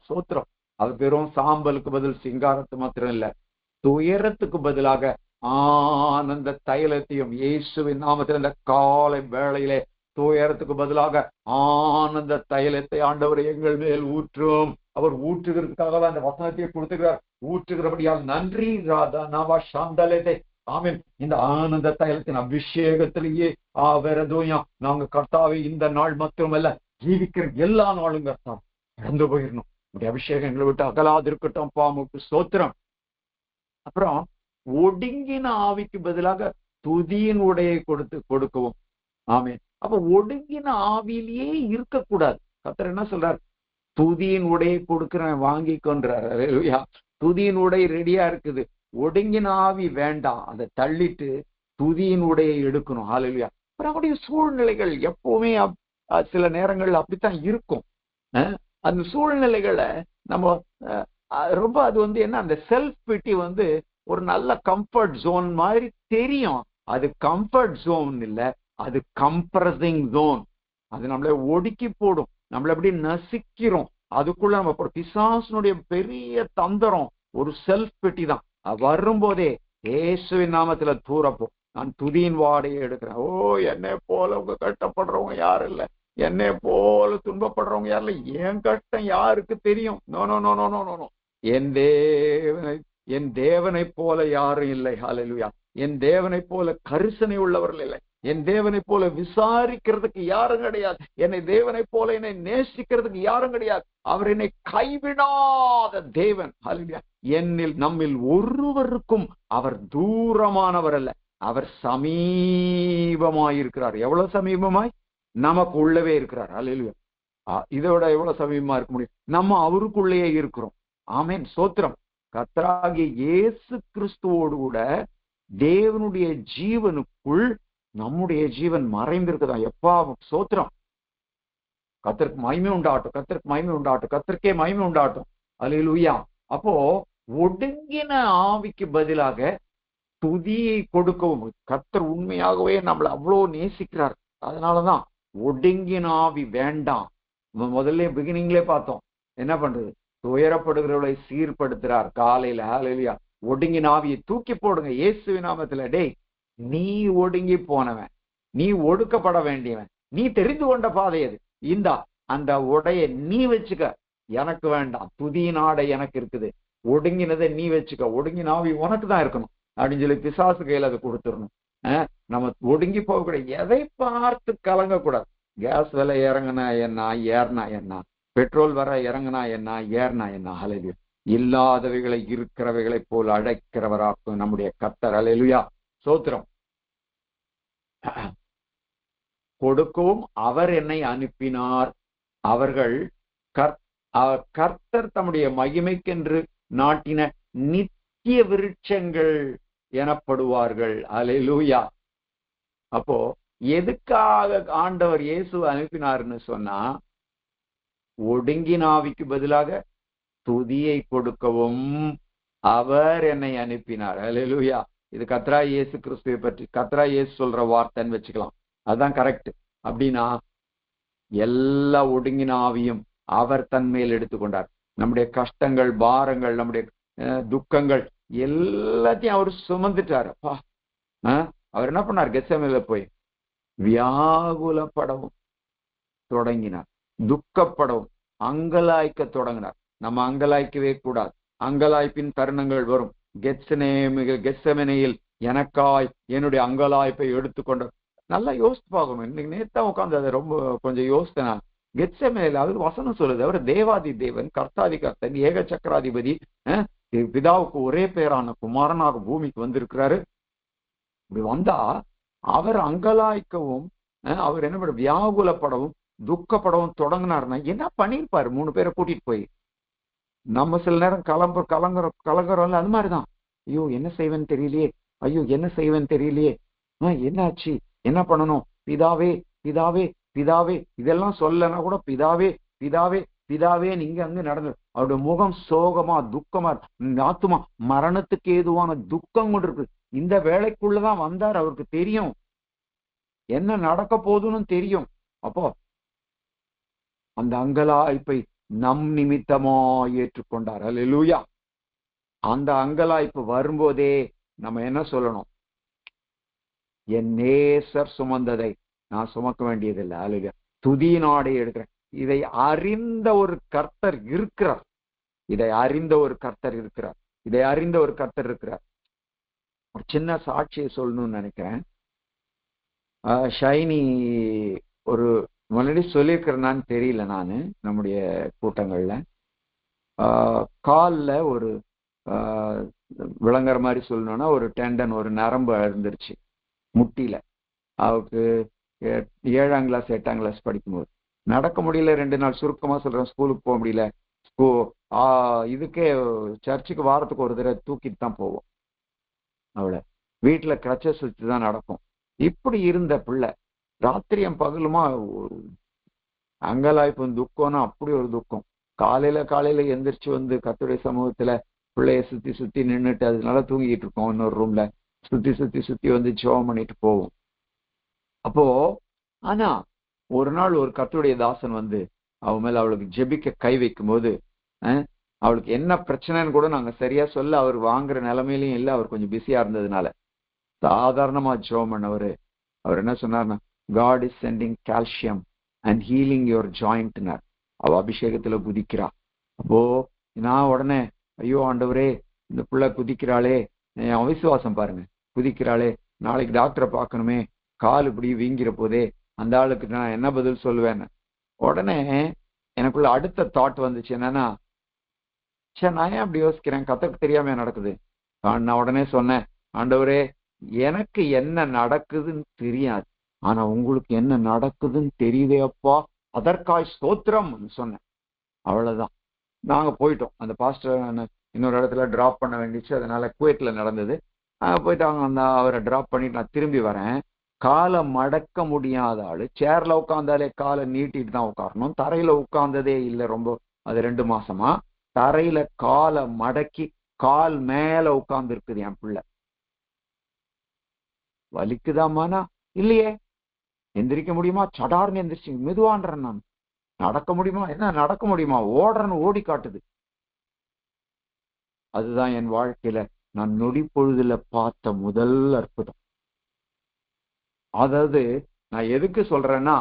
சோத்திரம். அவர் வெறும் சாம்பலுக்கு பதில் சிங்காரத்து மாத்திரம் இல்ல, துயரத்துக்கு பதிலாக ஆனந்த தைலத்தையும் இயேசுவின் நாமத்தில் இந்த காலை வேளையிலே துயரத்துக்கு பதிலாக ஆனந்த தைலத்தை ஆண்டவர் எங்கள் மேல் ஊற்றும். அவர் ஊற்றுகிறதுக்காக அந்த வசனத்தையே கொடுத்துக்கிறார். ஊற்றுகிறபடியால் நன்றி ராதா நாவா சாந்தலத்தை. ஆமென். இந்த ஆனந்த தைலத்தின் அபிஷேகத்திலேயே வேறதும் நாங்க கர்த்தாவை இந்த நாள் மாத்திரமல்ல, ஜீவிக்கிற எல்லா நாளும் கர்த்தாவை இழந்து போயிடணும். அபிஷேகம் எங்களை விட்டு அகலாது இருக்கட்டும். பாமுக்கு சோத்திரம். அப்புறம் ஒடுங்கின ஆவிக்கு பதிலாக துதியின் உடையை கொடுக்கவும். ஆமென். அப்ப ஒடுங்கின ஆவியிலேயே இருக்கக்கூடாது. கர்த்தர் என்ன சொல்றார்? துதியின் உடையை கொடுக்கிறேன், வாங்கிக்கொன்றார். அல்லேலூயா. துதியின் உடை ரெடியா இருக்குது. ஒடுங்கின ஆவி வேண்டாம், அதை தள்ளிட்டு துதியின் உடையை எடுக்கணும். அல்லேலூயா. அப்புறம் அவருடைய சூழ்நிலைகள் எப்பவுமே சில நேரங்கள் அப்படித்தான் இருக்கும். அந்த சூழ்நிலைகளை நம்ம ரொம்ப அது என்ன, அந்த செல்ஃப் பிட்டி ஒரு நல்ல கம்ஃபர்ட் ஜோன் மாதிரி தெரியும். அது கம்ஃபர்ட் ஜோன் இல்ல, அது கம்ப்ரஸிங் ஜோன். அது நம்மளை ஒடுக்கி போடும், நம்மளை எப்படி நசிக்கிறோம். அதுக்குள்ள நம்ம பிசாசனுடைய பெரிய தந்திரம் ஒரு செல்ஃப் பிட்டி தான். வரும்போதே இயேசுவின் நாமத்துல தூரப்போ நான் துதியின் வாடையை எடுக்கிறேன். என்னை போல உங்க கஷ்டப்படுறவங்க யாரும் இல்லை, என்னை போல துன்பப்படுறவங்க யாரும் இல்லை. என் கஷ்டம் யாருக்கு தெரியும்? No no no no no no. என் தேவனை போல யாரும் இல்லை. ஹல்லேலூயா. என் தேவனை போல கரிசனை உள்ளவர்கள் இல்லை. என் தேவனை போல விசாரிக்கிறதுக்கு யாரும் கிடையாது. என்னை தேவனை போல என்னை நேசிக்கிறதுக்கு யாரும் கிடையாது. அவர் என்னை கைவிடாத தேவன். ஹல்லேலூயா. நம்மில் ஒருவருக்கும் அவர் தூரமானவர் அல்ல, அவர் சமீபமாயிருக்கிறார். எவ்வளவு சமீபமாய்? நமக்கு உள்ளவே இருக்கிறார். ஹல்லேலூயா. இதோட எவ்வளவு சமீபமா இருக்க முடியும்? நம்ம அவருக்குள்ளேயே இருக்கிறோம். ஆமென், சோத்திரம். கர்த்தராகிய இயேசு கிறிஸ்துவோடு கூட தேவனுடைய ஜீவனுக்குள் நம்முடைய ஜீவன் மறைந்திருக்குதான். எப்பா சோத்திரம். கர்த்தருக்கு மகிமை உண்டாகட்டும், கர்த்தருக்கு மகிமை உண்டாகட்டும், கர்த்தருக்கே மகிமை உண்டாகட்டும். அல்லேலூயா. அப்போ ஒடுங்கின ஆவிக்கு பதிலாக துதியை கொடுக்கவும். கர்த்தர் உண்மையாகவே நம்மளை அவ்வளோ நேசிக்கிறார். அதனாலதான் ஒடுங்கின ஆவி வேண்டாம். முதல்ல பிகினிங்லே பார்த்தோம். என்ன பண்றது? துயரப்படுகிறவர்களை சீர்படுத்துறார் காலையில. ஹல்லேலூயா. ஒடுங்கின ஆவியை தூக்கி போடுங்க இயேசுவின் நாமத்துல. டேய், நீ ஒடுங்கி போனவன், நீ ஒடுக்கப்பட வேண்டியவன், நீ தெரிந்து கொண்ட பாதை அது. இந்தா அந்த உடைய நீ வச்சுக்க, எனக்கு வேண்டாம். துதியின் ஆடை எனக்கு இருக்குது. ஒடுங்கினதை நீ வச்சுக்க, ஒடுங்கின ஆவி உனக்கு தான் இருக்கணும் அப்படின்னு சொல்லி பிசாசு கையில அதை கொடுத்துடணும். நம்ம ஒடுங்கி போகக்கூடாது. எதை பார்த்து கலங்கக்கூடாது. கேஸ் விலை இறங்கினா என்ன, ஏறினா என்ன, பெட்ரோல் வர இறங்கினா என்ன, ஏறினா என்ன. ஹல்லேலூயா. இல்லாதவைகளை இருக்கிறவைகளை போல் அழைக்கிறவராக்கும் நம்முடைய கர்த்தர். ஹல்லேலூயா. சோத்திரம். கொடுக்கவும் அவர் என்னை அனுப்பினார். அவர்கள் கர்த்தர் தம்முடைய மகிமைக்கென்று நாட்டின நித்திய விருட்சங்கள் எனப்படுவார்கள். ஹல்லேலூயா. அப்போ எதுக்காக ஆண்டவர் இயேசு அனுப்பினார்னு சொன்னா, ஒடுங்கின ஆவிக்கு பதிலாக துதியை கொடுக்கவும் அவர் என்னை அனுப்பினார். ஹல்லேலூயா. இது கர்த்தராகிய இயேசு கிறிஸ்துவை பற்றி கர்த்தராகிய இயேசு சொல்ற வார்த்தைன்னு வச்சுக்கலாம். அதுதான் கரெக்ட். அப்படின்னா எல்லா ஒடுங்கின ஆவியும் அவர் தன் மேல் எடுத்துக்கொண்டார். நம்முடைய கஷ்டங்கள், பாரங்கள், நம்முடைய துக்கங்கள் எல்லாத்தையும் அவர் சுமந்துட்டார். அப்பா, அவர் என்ன பண்ணார்? கெத்செமனேல போய் வியாகுலப்படவும் தொடங்கினார், துக்கப்படவும், அங்கலாய்க்க தொடங்கினார். நம்ம அங்கலாய்க்கவே கூடாது. அங்கலாய்ப்பின் தருணங்கள் வரும். கெத்செமனேயில் எனக்காய் என்னுடைய அங்கலாய்ப்பை எடுத்துக்கொண்ட. நல்லா யோசித்து பார்க்கணும். இன்னைக்கு நேத்தான் உட்காந்து அதை ரொம்ப கொஞ்சம் யோசித்தேன். கெத்செமனேல அது வசனம் சொல்லுது, அவர் தேவாதி தேவன், கர்த்தாதி கர்த்தன், ஏக சக்கராதிபதி, பிதாவுக்கு ஒரே பேரான குமாரனாக பூமிக்கு வந்திருக்கிறாரு. இப்படி வந்தா அவர் அங்கலாய்க்கவும், அவர் என்ன பண்ண, வியாகுலப்படவும் துக்கப்படவும் தொடங்கினார்னா என்ன பண்ணிருப்பாரு? 3 பேரை கூட்டிட்டு போய். நம்ம சில நேரம் கலங்குறோம்ல, அது மாதிரிதான். ஐயோ என்ன செய்வேன்னு தெரியலையே, ஐயோ என்ன செய்வேன்னு தெரியலையே, என்னாச்சு, என்ன பண்ணணும், பிதாவே பிதாவே பிதாவே, இதெல்லாம் சொல்லனா கூட பிதாவே பிதாவே பிதாவே நீங்க அங்க நடந்து அவருடைய முகம் சோகமா துக்கமா, ஆத்துமா மரணத்துக்கு ஏதுவான துக்கம் கொண்டு இருக்கு. இந்த வேலைக்குள்ளதான் வந்தார், அவருக்கு தெரியும் என்ன நடக்க போகுதுன்னு தெரியும். அப்போ அந்த அங்கலாய்ப்பை நம் நிமித்தமா ஏற்றுக்கொண்டார். அல்லேலூயா. அந்த அங்கலாய்ப்பு வரும்போதே நம்ம என்ன சொல்லணும், என் நேசர் சுமந்ததை நான் சுமக்க வேண்டியதில்லை. அல்லேலூயா. துதியினாடே எடுக்கிறேன். இதை அறிந்த ஒரு கர்த்தர் இருக்கிறார். இதை அறிந்த ஒரு கர்த்தர் இருக்கிறார். இதை அறிந்த ஒரு கர்த்தர் இருக்கிறார். ஒரு சின்ன சாட்சியை சொல்லணும்னு நினைக்கிறேன். ஷைனி ஒரு முன்னாடி சொல்லியிருக்கிறேன்னு தெரியல, நான் நம்முடைய கூட்டங்கள்ல காலில் ஒரு விளங்குற மாதிரி சொல்லணும்னா ஒரு டெண்டன், ஒரு நரம்பு இருந்துருச்சு முட்டியில. அவருக்கு 7ஆம் கிளாஸ் 8ஆம் கிளாஸ் படிக்கும்போது நடக்க முடியல. 2 நாள் சுருக்கமா சொல்றேன், ஸ்கூலுக்கு போக முடியல. இதுக்கே சர்ச்சுக்கு வாரத்துக்கு ஒரு தடவை தூக்கிட்டு தான் போவோம். அவளை வீட்டுல கிரச்சஸ் வச்சு தான் நடக்கும். இப்படி இருந்த பிள்ளை ராத்திரியும் பகலுமா அங்கலாய்ப்பு துக்கம்னா அப்படி ஒரு துக்கம். காலையில எந்திரிச்சு வந்து கர்த்தருடைய சமூகத்துல பிள்ளைய சுத்தி சுத்தி நின்றுட்டு அதனால தூங்கிட்டு இருக்கோம். இன்னொரு ரூம்ல சுத்தி வந்து ஜெபம் பண்ணிட்டு போவோம். அப்போ ஆனா ஒரு நாள் ஒரு கர்த்தருடைய தாசன் வந்து அவன் மேல அவளுக்கு ஜெபிக்க கை வைக்கும் போது அவளுக்கு என்ன பிரச்சனைன்னு கூட நாங்க சரியா சொல்ல, அவர் வாங்குற நிலைமையிலையும் இல்லை, அவர் கொஞ்சம் பிஸியா இருந்ததுனால சாதாரணமா ஜெபம் பண்ணவர். அவர் என்ன சொன்னார்னா, God is sending calcium and healing your joint. அவ அபிஷேகத்துல குதிக்கிறா. அப்போ நான் உடனே ஐயோ ஆண்டவரே, இந்த பிள்ளை குதிக்கிறாளே, அவிசுவாசம் பாருங்க, குதிக்கிறாளே, நாளைக்கு டாக்டரை பார்க்கணுமே, கால் இப்படி வீங்கிற போதே, அந்த ஆளுக்கு நான் என்ன பதில் சொல்லுவேன்னு உடனே எனக்குள்ள அடுத்த தாட் வந்துச்சு. என்னன்னா, சே நான் ஏன் அப்படி யோசிக்கிறேன், கத்தருக்கு தெரியாம நடக்குது. நான் உடனே சொன்னேன், ஆண்டவரே எனக்கு என்ன நடக்குதுன்னு தெரியாது, ஆனா உங்களுக்கு என்ன நடக்குதுன்னு தெரியுதே அப்பா, அதற்காய் ஸ்தோத்திரம் சொன்னேன். அவ்வளவுதான். நாங்க போயிட்டோம். அந்த பாஸ்டர் இன்னொரு இடத்துல டிராப் பண்ண வேண்டிச்சு, அதனால குவைட்ல நடந்தது. போயிட்டாங்க. அந்த அவரை டிராப் பண்ணிட்டு நான் திரும்பி வரேன். காலை மடக்க முடியாத ஆளு, சேர்ல உட்காந்தாலே காலை நீட்டிட்டு தான் உட்காரணும். தரையில உட்கார்ந்ததே இல்லை ரொம்ப, அது 2 மாசமா. தரையில காலை மடக்கி கால் மேல உட்கார்ந்து இருக்குது என் பிள்ளை. வலிக்குதாமானா இல்லையே. எந்திரிக்க முடியுமா? சடார்னு எந்திரிச்சு மெதுவான்றேன் நான். நடக்க முடியுமா? என்ன நடக்க முடியுமா? ஓடுறன்னு ஓடி காட்டுது. அதுதான் என் வாழ்க்கையில நான் நொடி பொழுதுல பார்த்த முதல் அற்புதம். அதாவது நான் எதுக்கு சொல்றேன்னா,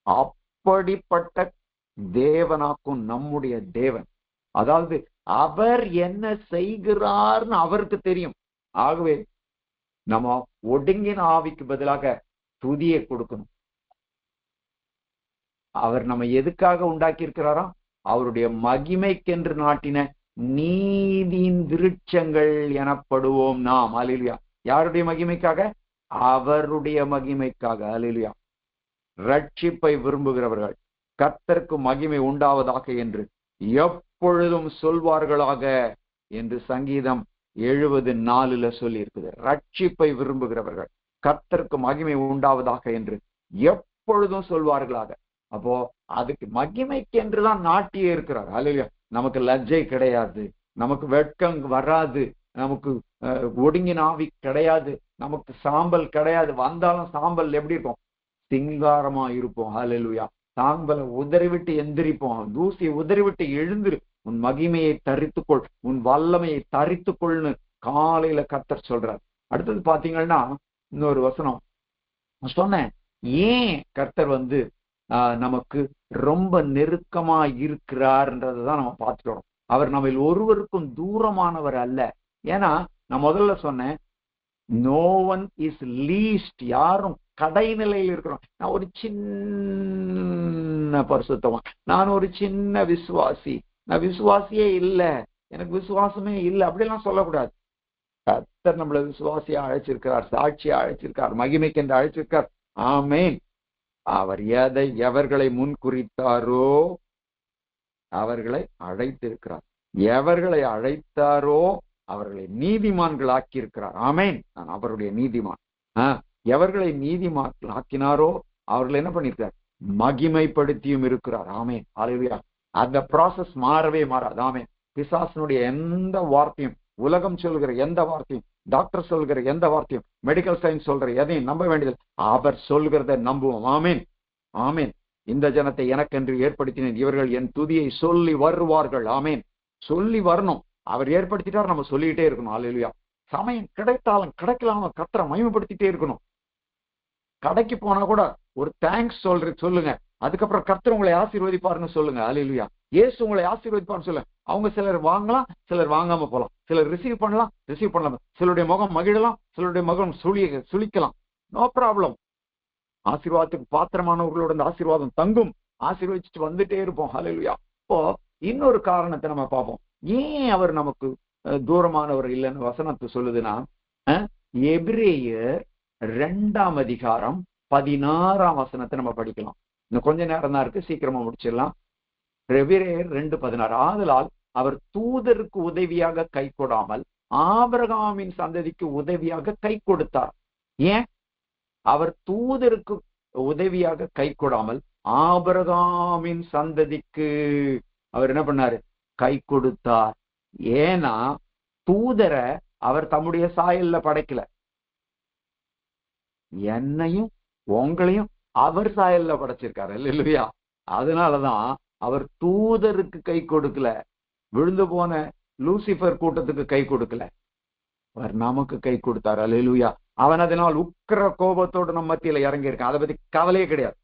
அப்படிப்பட்ட தேவனாக்கும் நம்முடைய தேவன், அதாவது அவர் என்ன செய்கிறார்னு அவருக்கு தெரியும். ஆகவே நம்ம ஒடுங்கின ஆவிக்கு பதிலாக துதியை கொடுக்கணும். அவர் நம்ம எதுக்காக உண்டாக்கி இருக்கிறாரா? அவருடைய மகிமைக்கென்று நாட்டின நீதியின் விருட்சங்கள் எனப்படுவோம் நாம். அல்லேலூயா. யாருடைய மகிமைக்காக? அவருடைய மகிமைக்காக. அல்லேலூயா. ரட்சிப்பை விரும்புகிறவர்கள் கர்த்தருக்கு மகிமை உண்டாவதாக என்று எப்பொழுதும் சொல்வார்களாக என்று சங்கீதம் 70:4 சொல்லி இருக்குது. ரட்சிப்பை விரும்புகிறவர்கள் கர்த்தருக்கு மகிமை உண்டாவதாக என்று எப்பொழுதும் சொல்வார்களாக. அப்போ அதுக்கு மகிமைக்கு என்றுதான் நாட்டியே இருக்கிறார். அல்லேலூயா. நமக்கு லஜ்ஜை கிடையாது, நமக்கு வெட்கம் வராது, நமக்கு ஒடுங்கின ஆவி கிடையாது, நமக்கு சாம்பல் கிடையாது. வந்தாலும் சாம்பல் எப்படி இருக்கும்? சிங்காரமா இருப்போம். அல்லேலூயா. சாம்பலை உதறிவிட்டு எந்திரிப்போம், தூசியை உதறிவிட்டு எழுந்திரு, உன் மகிமையை தரித்துக்கொள், உன் வல்லமையை தரித்துக்கொள்னு காலையில கர்த்தர் சொல்றார். அடுத்தது பாத்தீங்கன்னா இன்னொரு வசனம் சொன்னேன். ஏன் கர்த்தர் வந்து நமக்கு ரொம்ப நெருக்கமா இருக்கிறார்ன்றதான் நம்ம பார்த்துட்டோம். அவர் நம்ம ஒருவருக்கும் தூரமானவர் அல்ல. ஏன்னா நான் முதல்ல சொன்னேன், நோ ஒன் இஸ் லீஸ்ட். யாரும் கடைநிலையில் இருக்கிறோம். நான் ஒரு சின்ன பரிசுத்தமா, நான் ஒரு சின்ன விசுவாசி, நான் விசுவாசியே இல்லை, எனக்கு விசுவாசமே இல்லை, அப்படியெல்லாம் சொல்லக்கூடாது. கர்த்தர் நம்மள விசுவாசியா அழைச்சிருக்கிறார், சாட்சியா அழைச்சிருக்கார், மகிமைக்கு என்று அழைச்சிருக்கார். ஆமேன். அவர் எவர்களை முன் குறித்தாரோ அவர்களை அழைத்திருக்கிறார். எவர்களை அழைத்தாரோ அவர்களை நீதிமான்கள் ஆக்கி இருக்கிறார். ஆமேன். நான் அவருடைய நீதிமான். எவர்களை நீதிமான்கள் ஆக்கினாரோ அவர்களை என்ன பண்ணிருக்கிறார்? மகிமைப்படுத்தியும் இருக்கிறார். ஆமேன். ஹல்லேலூயா. அந்த ப்ராசஸ் மாறவே மாறாது. ஆமேன். பிசாசனுடைய எந்த வார்த்தையும், உலகம் சொல்கிற எந்த வார்த்தையும், டாக்டர் சொல்கிற எந்த வார்த்தையும், மெடிக்கல் சயின்ஸ் சொல்ற எதையும் நம்ப வேண்டியது. அவர் சொல்கிறத நம்புவோம். ஆமேன். ஆமேன். இந்த ஜனத்தை எனக்கென்று ஏற்படுத்தினேன், இவர்கள் என் துதியை சொல்லி வருவார்கள். ஆமேன். சொல்லி வரணும். அவர் ஏற்படுத்திட்டார், நம்ம சொல்லிக்கிட்டே இருக்கணும். ஹல்லேலூயா. சமயம் கிடைத்தாலும் கிடைக்கலாம கர்த்தரை மகிமைப்படுத்திட்டே இருக்கணும். கடைக்கு போனா கூட ஒரு தேங்க்ஸ் சொல்லுங்க. அதுக்கப்புறம் கர்த்தர் உங்களை ஆசீர்வதிப்பாருன்னு சொல்லுங்க. ஹல்லேலூயா. இயேசு உங்களை ஆசீர்வதிப்பார்னு சொல்லுங்க. அவங்க சிலர் வாங்கலாம், சிலர் வாங்காம போலாம், சிலர் ரிசீவ் பண்ணலாம், ரிசீவ் பண்ணலாம், சிலருடைய முகம் மகிழலாம், சிலருடைய முகம் சுளிக்கலாம். No problem. ஆசீர்வாதத்துக்கு பாத்திரமானவர்களோட இந்த ஆசீர்வாதம் தங்கும். ஆசீர்வதிச்சுட்டு வந்துட்டே இருப்போம். ஹல்லேலூயா. இப்போ இன்னொரு காரணத்தை நம்ம பார்ப்போம். ஏன் அவர் நமக்கு தூரமானவர் இல்லைன்னு வசனத்தை சொல்லுதுன்னா, எபிரேயர் 2ஆம் அதிகாரம் 16ஆம் வசனத்தை நம்ம படிக்கலாம். இன்னும் கொஞ்ச நேரம் தான் இருக்கு, சீக்கிரமா முடிச்சிடலாம். எபிரேயர் 2:16. ஆதலால் அவர் தூதருக்கு உதவியாக கை கொடாமல் ஆபிரகாமின் சந்ததிக்கு உதவியாக கை கொடுத்தார். ஏன் அவர் தூதருக்கு உதவியாக கை கொடாமல் ஆபிரகாமின் சந்ததிக்கு அவர் என்ன பண்ணாரு? கை கொடுத்தார். ஏன்னா தூதரை அவர் தம்முடைய சாயல்ல படைக்கல. என்னையும் உங்களையும் அவர் சாயல்ல படைச்சிருக்காரு. இல்லையா? அதனாலதான் அவர் தூதருக்கு கை கொடுக்கல. விழுந்து போன லூசிபர் கூட்டத்துக்கு கை கொடுக்கல, அவர் நமக்கு கை கொடுத்தார். அல்லேலூயா. அவன் அதனால் உக்கிர கோபத்தோடு நம்ம மத்தியில இறங்கி இருக்கான். அதை பத்தி கவலையே கிடையாது.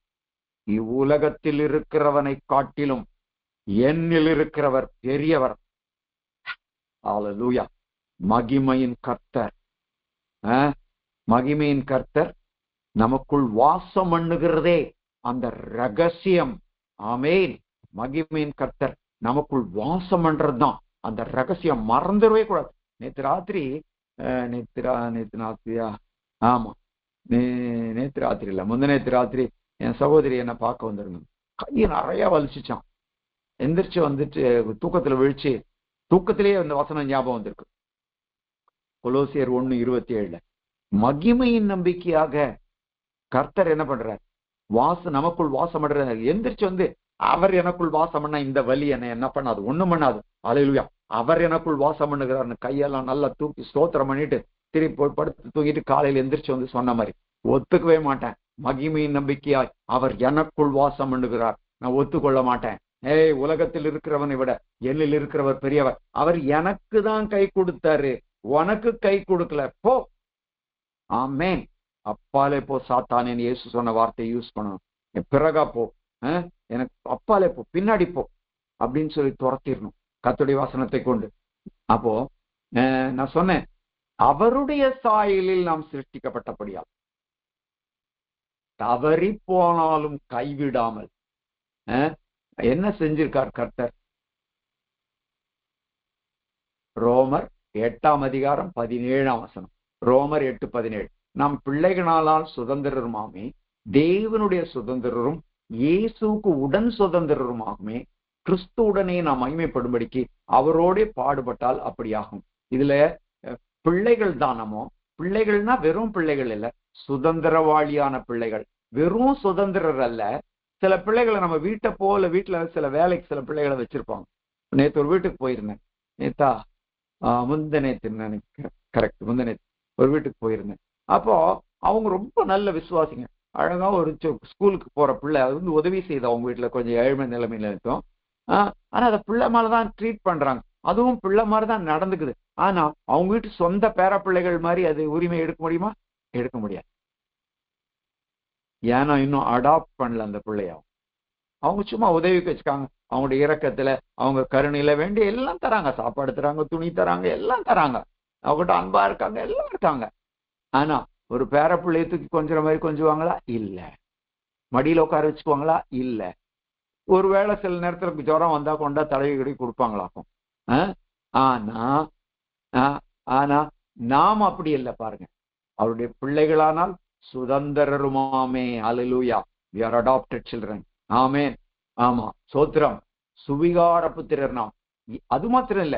இவ்வுலகத்தில் இருக்கிறவனை காட்டிலும் என்னில் இருக்கிறவர் பெரியவர். அல்லேலூயா. மகிமையின் கர்த்தர், மகிமையின் கர்த்தர் நமக்குள் வாசம் பண்ணுகிறதே அந்த ரகசியம். ஆமேன். மகிமையின் கர்த்தர் நமக்குள் வாசம் பண்றதுதான் அந்த ரகசியம். மறந்துடவே கூடாது. நேற்று ராத்திரி இல்ல, முந்தினேத்து ராத்திரி என் சகோதரி என்ன பார்க்க வந்திருந்தேன். கையை நிறைய வலிச்சுச்சான். எந்திரிச்சு வந்துட்டு தூக்கத்துல விழிச்சு, தூக்கத்திலேயே அந்த வசனம் ஞாபகம் வந்திருக்கு. கொலோசியர் 1:27. மகிமையின் நம்பிக்கையாக கர்த்தர் என்ன பண்றார்? நமக்குள் வாசம் பண்றார். எந்திரிச்சு வந்து அவர் எனக்குள் வாசம் பண்ணா இந்த வலி என்ன பண்ணாது? ஒண்ணும் பண்ணாது. அல்லேலூயா. அவர் எனக்குள் வாசம் பண்ணுகிறார்னு கையெல்லாம் நல்லா தூக்கி ஸ்தோத்திரம் பண்ணிட்டு திருப்பி போய் படுத்து தூக்கிட்டு காலையில எந்திரிச்சு வந்து சொன்ன மாதிரி ஒத்துக்கவே மாட்டேன். மகிமையின் நம்பிக்கையாய் அவர் எனக்குள் வாசம் பண்ணுகிறார், நான் ஒத்துக்கொள்ள மாட்டேன். உலகத்தில் இருக்கிறவனை விட என்னில் இருக்கிறவர் பெரியவர். அவர் எனக்கு தான் கை கொடுத்தாரு, உனக்கு கை கொடுக்கல. போ. ஆமேன். அப்பாலே போ சாத்தானே, இயேசு சொன்ன வார்த்தையை யூஸ் பண்ணணும். பிறகா போ, எனக்கு அப்பாலே போ, பின்னாடி போ அப்படின்னு சொல்லி துரத்திடணும் கர்த்தருடைய வசனத்தை கொண்டு. அப்போ நான் சொன்னேன், அவருடைய சாயலில் நாம் சிருஷ்டிக்கப்பட்டபடியால் தவறி போனாலும் கைவிடாமல் என்ன செஞ்சிருக்கார் கர்த்தர்? ரோமர் 8ஆம் அதிகாரம் 17ஆம் வசனம். ரோமர் 8:17. நாம் பிள்ளைகளால் சுதந்திரருமாமே, தேவனுடைய சுதந்திரரும் இயேசுக்கு உடன் சுதந்திரருமாகுமே, கிறிஸ்துவுடனே நாம் மகிமைப்படும்படிக்கு அவரோட பாடுபட்டால் அப்படியாகும். இதுல பிள்ளைகள் தானமோ, பிள்ளைகள்னா வெறும் பிள்ளைகள் இல்ல, சுதந்திரவாளியான பிள்ளைகள். வெறும் சுதந்திரர் அல்ல. சில பிள்ளைகளை நம்ம வீட்டுல சில வேலைக்கு சில பிள்ளைகளை வச்சிருப்பாங்க. நேற்று ஒரு வீட்டுக்கு போயிருந்தேன். முந்தநேத்து ஒரு வீட்டுக்கு போயிருந்தேன். அப்போ அவங்க ரொம்ப நல்ல விசுவாசிங்க. அழகா ஒரு ஸ்கூலுக்கு போற பிள்ளை, அது வந்து உதவி செய்து அவங்க வீட்டுல கொஞ்சம் ஏழ்மை நிலைமையில இருக்கும். ஆனா அதை பிள்ளை மாதிரிதான் ட்ரீட் பண்றாங்க. அதுவும் பிள்ளை மாதிரிதான் நடந்துக்குது. ஆனா அவங்க வீட்டு சொந்த பேர பிள்ளைகள் மாதிரி அது உரிமை எடுக்க முடியுமா? எடுக்க முடியாது. ஏன்னா இன்னும் அடாப்ட் பண்ணல அந்த பிள்ளைய. அவங்க சும்மா உதவிக்கு வச்சுக்காங்க. அவங்களுடைய இரக்கத்துல, அவங்க கருணையில வேண்டிய எல்லாம் தராங்க. சாப்பாடு தராங்க, துணி தராங்க, எல்லாம் தராங்க. அவங்ககிட்ட அன்பா இருக்காங்க, எல்லாம் இருக்காங்க. ஆனா ஒரு பேர பிள்ளைய தூக்கி கொஞ்சற மாதிரி கொஞ்சுவாங்களா? இல்ல. மடியில உட்கார வச்சுக்குவாங்களா? இல்ல. ஒருவேளை சில நேரத்துல ஜுரம் வந்தா கொண்டா தடவி கடி கொடுப்பாங்களாக்கும். ஆனா நாம் அப்படி இல்லை. பாருங்க, அவருடைய பிள்ளைகளானால் சுதந்திரருமாமே. அல்லேலூயா. we are adopted children. ஆமென். ஆமா, சோத்திரம். சுவிகார புத்திரர் நாம். அது மாத்திரம் இல்ல,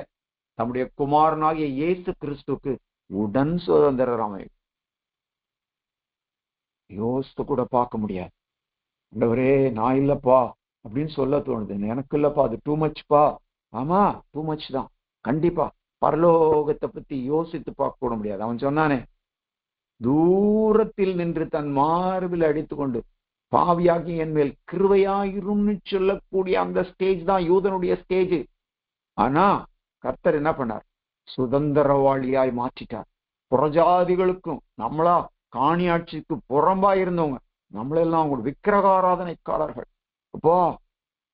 தம்முடைய குமாரனாகிய இயேசு கிறிஸ்துக்கு உடன் சுதந்திரராமை. யோசித்து கூட பார்க்க முடியாது. ஆண்டவரே நான் இல்லப்பா அப்படின்னு சொல்ல தோணுது. எனக்கு இல்லப்பா, அது டூ மச்பா. ஆமா, டூ மச் தான். கண்டிப்பா பரலோகத்தை பத்தி யோசித்து பார்க்க கூட முடியாது. அவன் சொன்னானே, தூரத்தில் நின்று தன் மார்பில் அடித்துக்கொண்டு பாவியாகி என் மேல் கிருபையாயிரும்னு சொல்லக்கூடிய அந்த ஸ்டேஜ் தான் யூதனுடைய ஸ்டேஜ். ஆனா கர்த்தர் என்ன பண்ணார்? சுதந்திரவாளியாய் மாற்றிட்டார். புறஜாதிகளுக்கும், நம்மளா காணியாட்சிக்கு புறம்பா இருந்தவங்க, நம்மளெல்லாம் அவங்க விக்கிரகாராதனைக்காரர்கள். அப்பா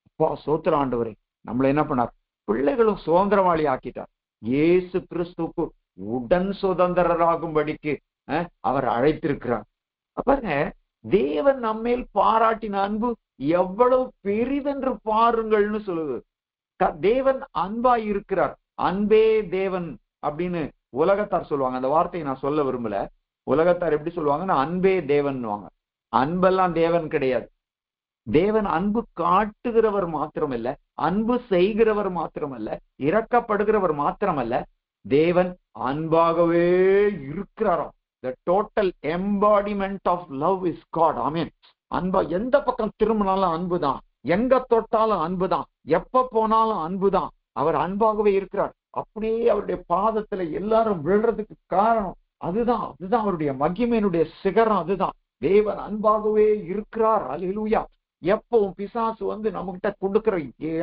அப்பா சோத்திர ஆண்டவரே, நம்மள என்ன பண்ணார்? பிள்ளைகளும் சுதந்திரவாளி ஆக்கிட்டார். இயேசு கிறிஸ்துக்கு உடன் சுதந்திரராகும்படிக்கு அவர் அழைத்திருக்கிறார். பாருங்க, தேவன் நம்மேல் பாராட்டின அன்பு எவ்வளவு பெரிதென்று பாருங்கள்னு சொல்லுது. தேவன் அன்பாய் இருக்கிறார். அன்பே தேவன் அப்படின்னு உலகத்தார் சொல்லுவாங்க. அந்த வார்த்தையை நான் சொல்ல விரும்பல. உலகத்தார் எப்படி சொல்லுவாங்கன்னா, அன்பே தேவன். அன்பெல்லாம் தேவன் கிடையாது. தேவன் அன்பு காட்டுகிறவர் மாத்திரமல்ல, அன்பு செய்கிறவர் மாத்திரமல்ல, இரக்கப்படுகிறவர் மாத்திரமல்ல, தேவன் அன்பாகவே இருக்கிறாராம். The total embodiment of love is God. ஆமென். அன்பா எந்த பக்கம் திரும்பினாலும் அன்புதான், எங்க தொட்டாலும் அன்புதான், எப்ப போனாலும் அன்புதான். அவர் அன்பாகவே இருக்கிறார். அப்படியே அவருடைய பாதத்துல எல்லாரும் விழுறதுக்கு காரணம் அதுதான். அதுதான் அவருடைய மகிமையினுடைய சிகரம். அதுதான் தேவன் அன்பாகவே இருக்கிறார். அல்லேலூயா. எப்பவும் பிசாசு வந்து நம்ம கிட்ட கொடுக்கிற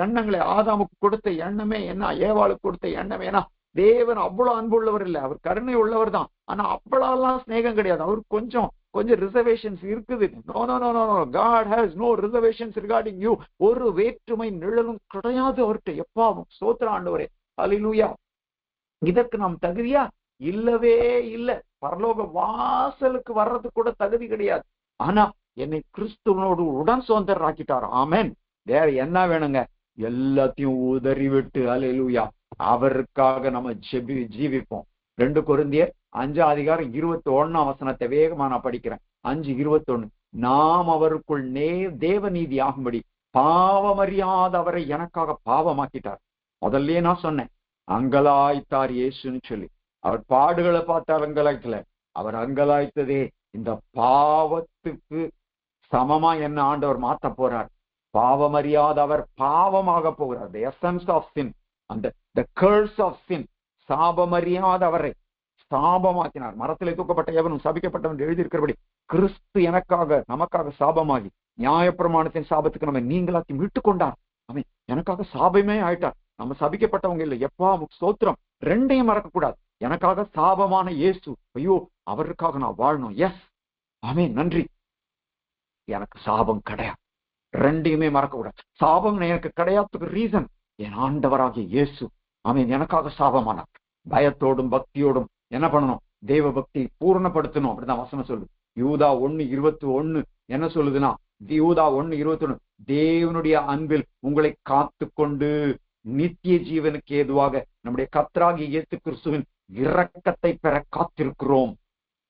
எண்ணங்களை, ஆதாமுக்கு கொடுத்த எண்ணமே என்ன, ஏவாளுக்கு கொடுத்த எண்ணமே என்ன, தேவன் அவ்வளவு அன்பு உள்ளவர் இல்லை. அவர் கருணை உள்ளவர் தான். ஆனா அவ்வளவு ஸ்நேகம் கிடையாது. அவருக்கு கொஞ்சம் ரிசர்வேஷன்ஸ் இருக்குது. No no no no no, God has no reservations regarding you. ஒரு வேற்றுமை நிழலும் கிடையாது அவர்கிட்ட எப்பாவும். ஸ்தோத்திர ஆண்டவரே, அல்லேலூயா. இதற்கு நாம் தகுதியா? இல்லவே இல்லை. பரலோக வாசலுக்கு வர்றது கூட தகுதி கிடையாது. ஆனா என்னை கிறிஸ்துவனோடு உடன் சுதந்திரராக்கிட்டார். ஆமென். வேற என்ன வேணுங்க? எல்லாத்தையும் உதறி விட்டு அல்லேலூயா அவருக்காக நம்ம ஜீவிப்போம். 2 கொரிந்தியர் 5:21 வேகமா நான் படிக்கிறேன். 5:21, நாம் அவருக்குள் தேவநீதி ஆகும்படி பாவமறியாத அவரை எனக்காக பாவமாக்கிட்டார். முதல்லயே நான் சொன்னேன், அங்கலாய்த்தார் இயேசுன்னு சொல்லி. அவர் பாடுகளை பார்த்தார், அங்கலாய்க்கல. அவர் அங்கலாய்த்ததே இந்த பாவத்துக்கு சமமா என்ன ஆண்டவர் மாத்த போறார். பாவமறியாத அவர் பாவமாக போகிறார். The essence of sin, அந்த the curse of sin, சாபமறியாத அவரை சாபமாக்கினார். மரத்திலே தூக்கப்பட்ட எவனும் சபிக்கப்பட்டவன் எழுதியிருக்கிறபடி கிறிஸ்து எனக்காக நமக்காக சாபமாகி நியாயப்பிரமாணத்தின் சாபத்துக்கு நம்ம நீங்களாக்கி மீட்டு கொண்டார். அவன் எனக்காக சாபமே ஆயிட்டார். நம்ம சபிக்கப்பட்டவங்க இல்லை. எப்பா ஸ்தோத்திரம். 2ஐயும் மறக்க கூடாது. எனக்காக சாபமான இயேசு, ஐயோ அவருக்காக நான் வாழணும். எஸ், ஆமென், நன்றி. எனக்கு சாபம் கிடையாது. 2ஐயுமே மறக்க கூடாது. சாபம் எனக்கு கிடையாதுக்கு ரீசன் என் ஆண்டவராகிய இயேசு. ஆமென். எனக்காக சாபமானார். பயத்தோடும் பக்தியோடும் என்ன பண்ணணும்? தேவ பக்தி பூர்ணப்படுத்தணும். அப்படிதான் வசனம் சொல்லுது. யூதா 1:21 என்ன சொல்லுதுன்னா, யூதா 1:21, தேவனுடைய அன்பில் உங்களை காத்து கொண்டு நித்திய ஜீவனுக்கு ஏதுவாக நம்முடைய கர்த்தராகிய இயேசு கிறிஸ்துவின் இரக்கத்தை பெற காத்திருக்கிறோம்.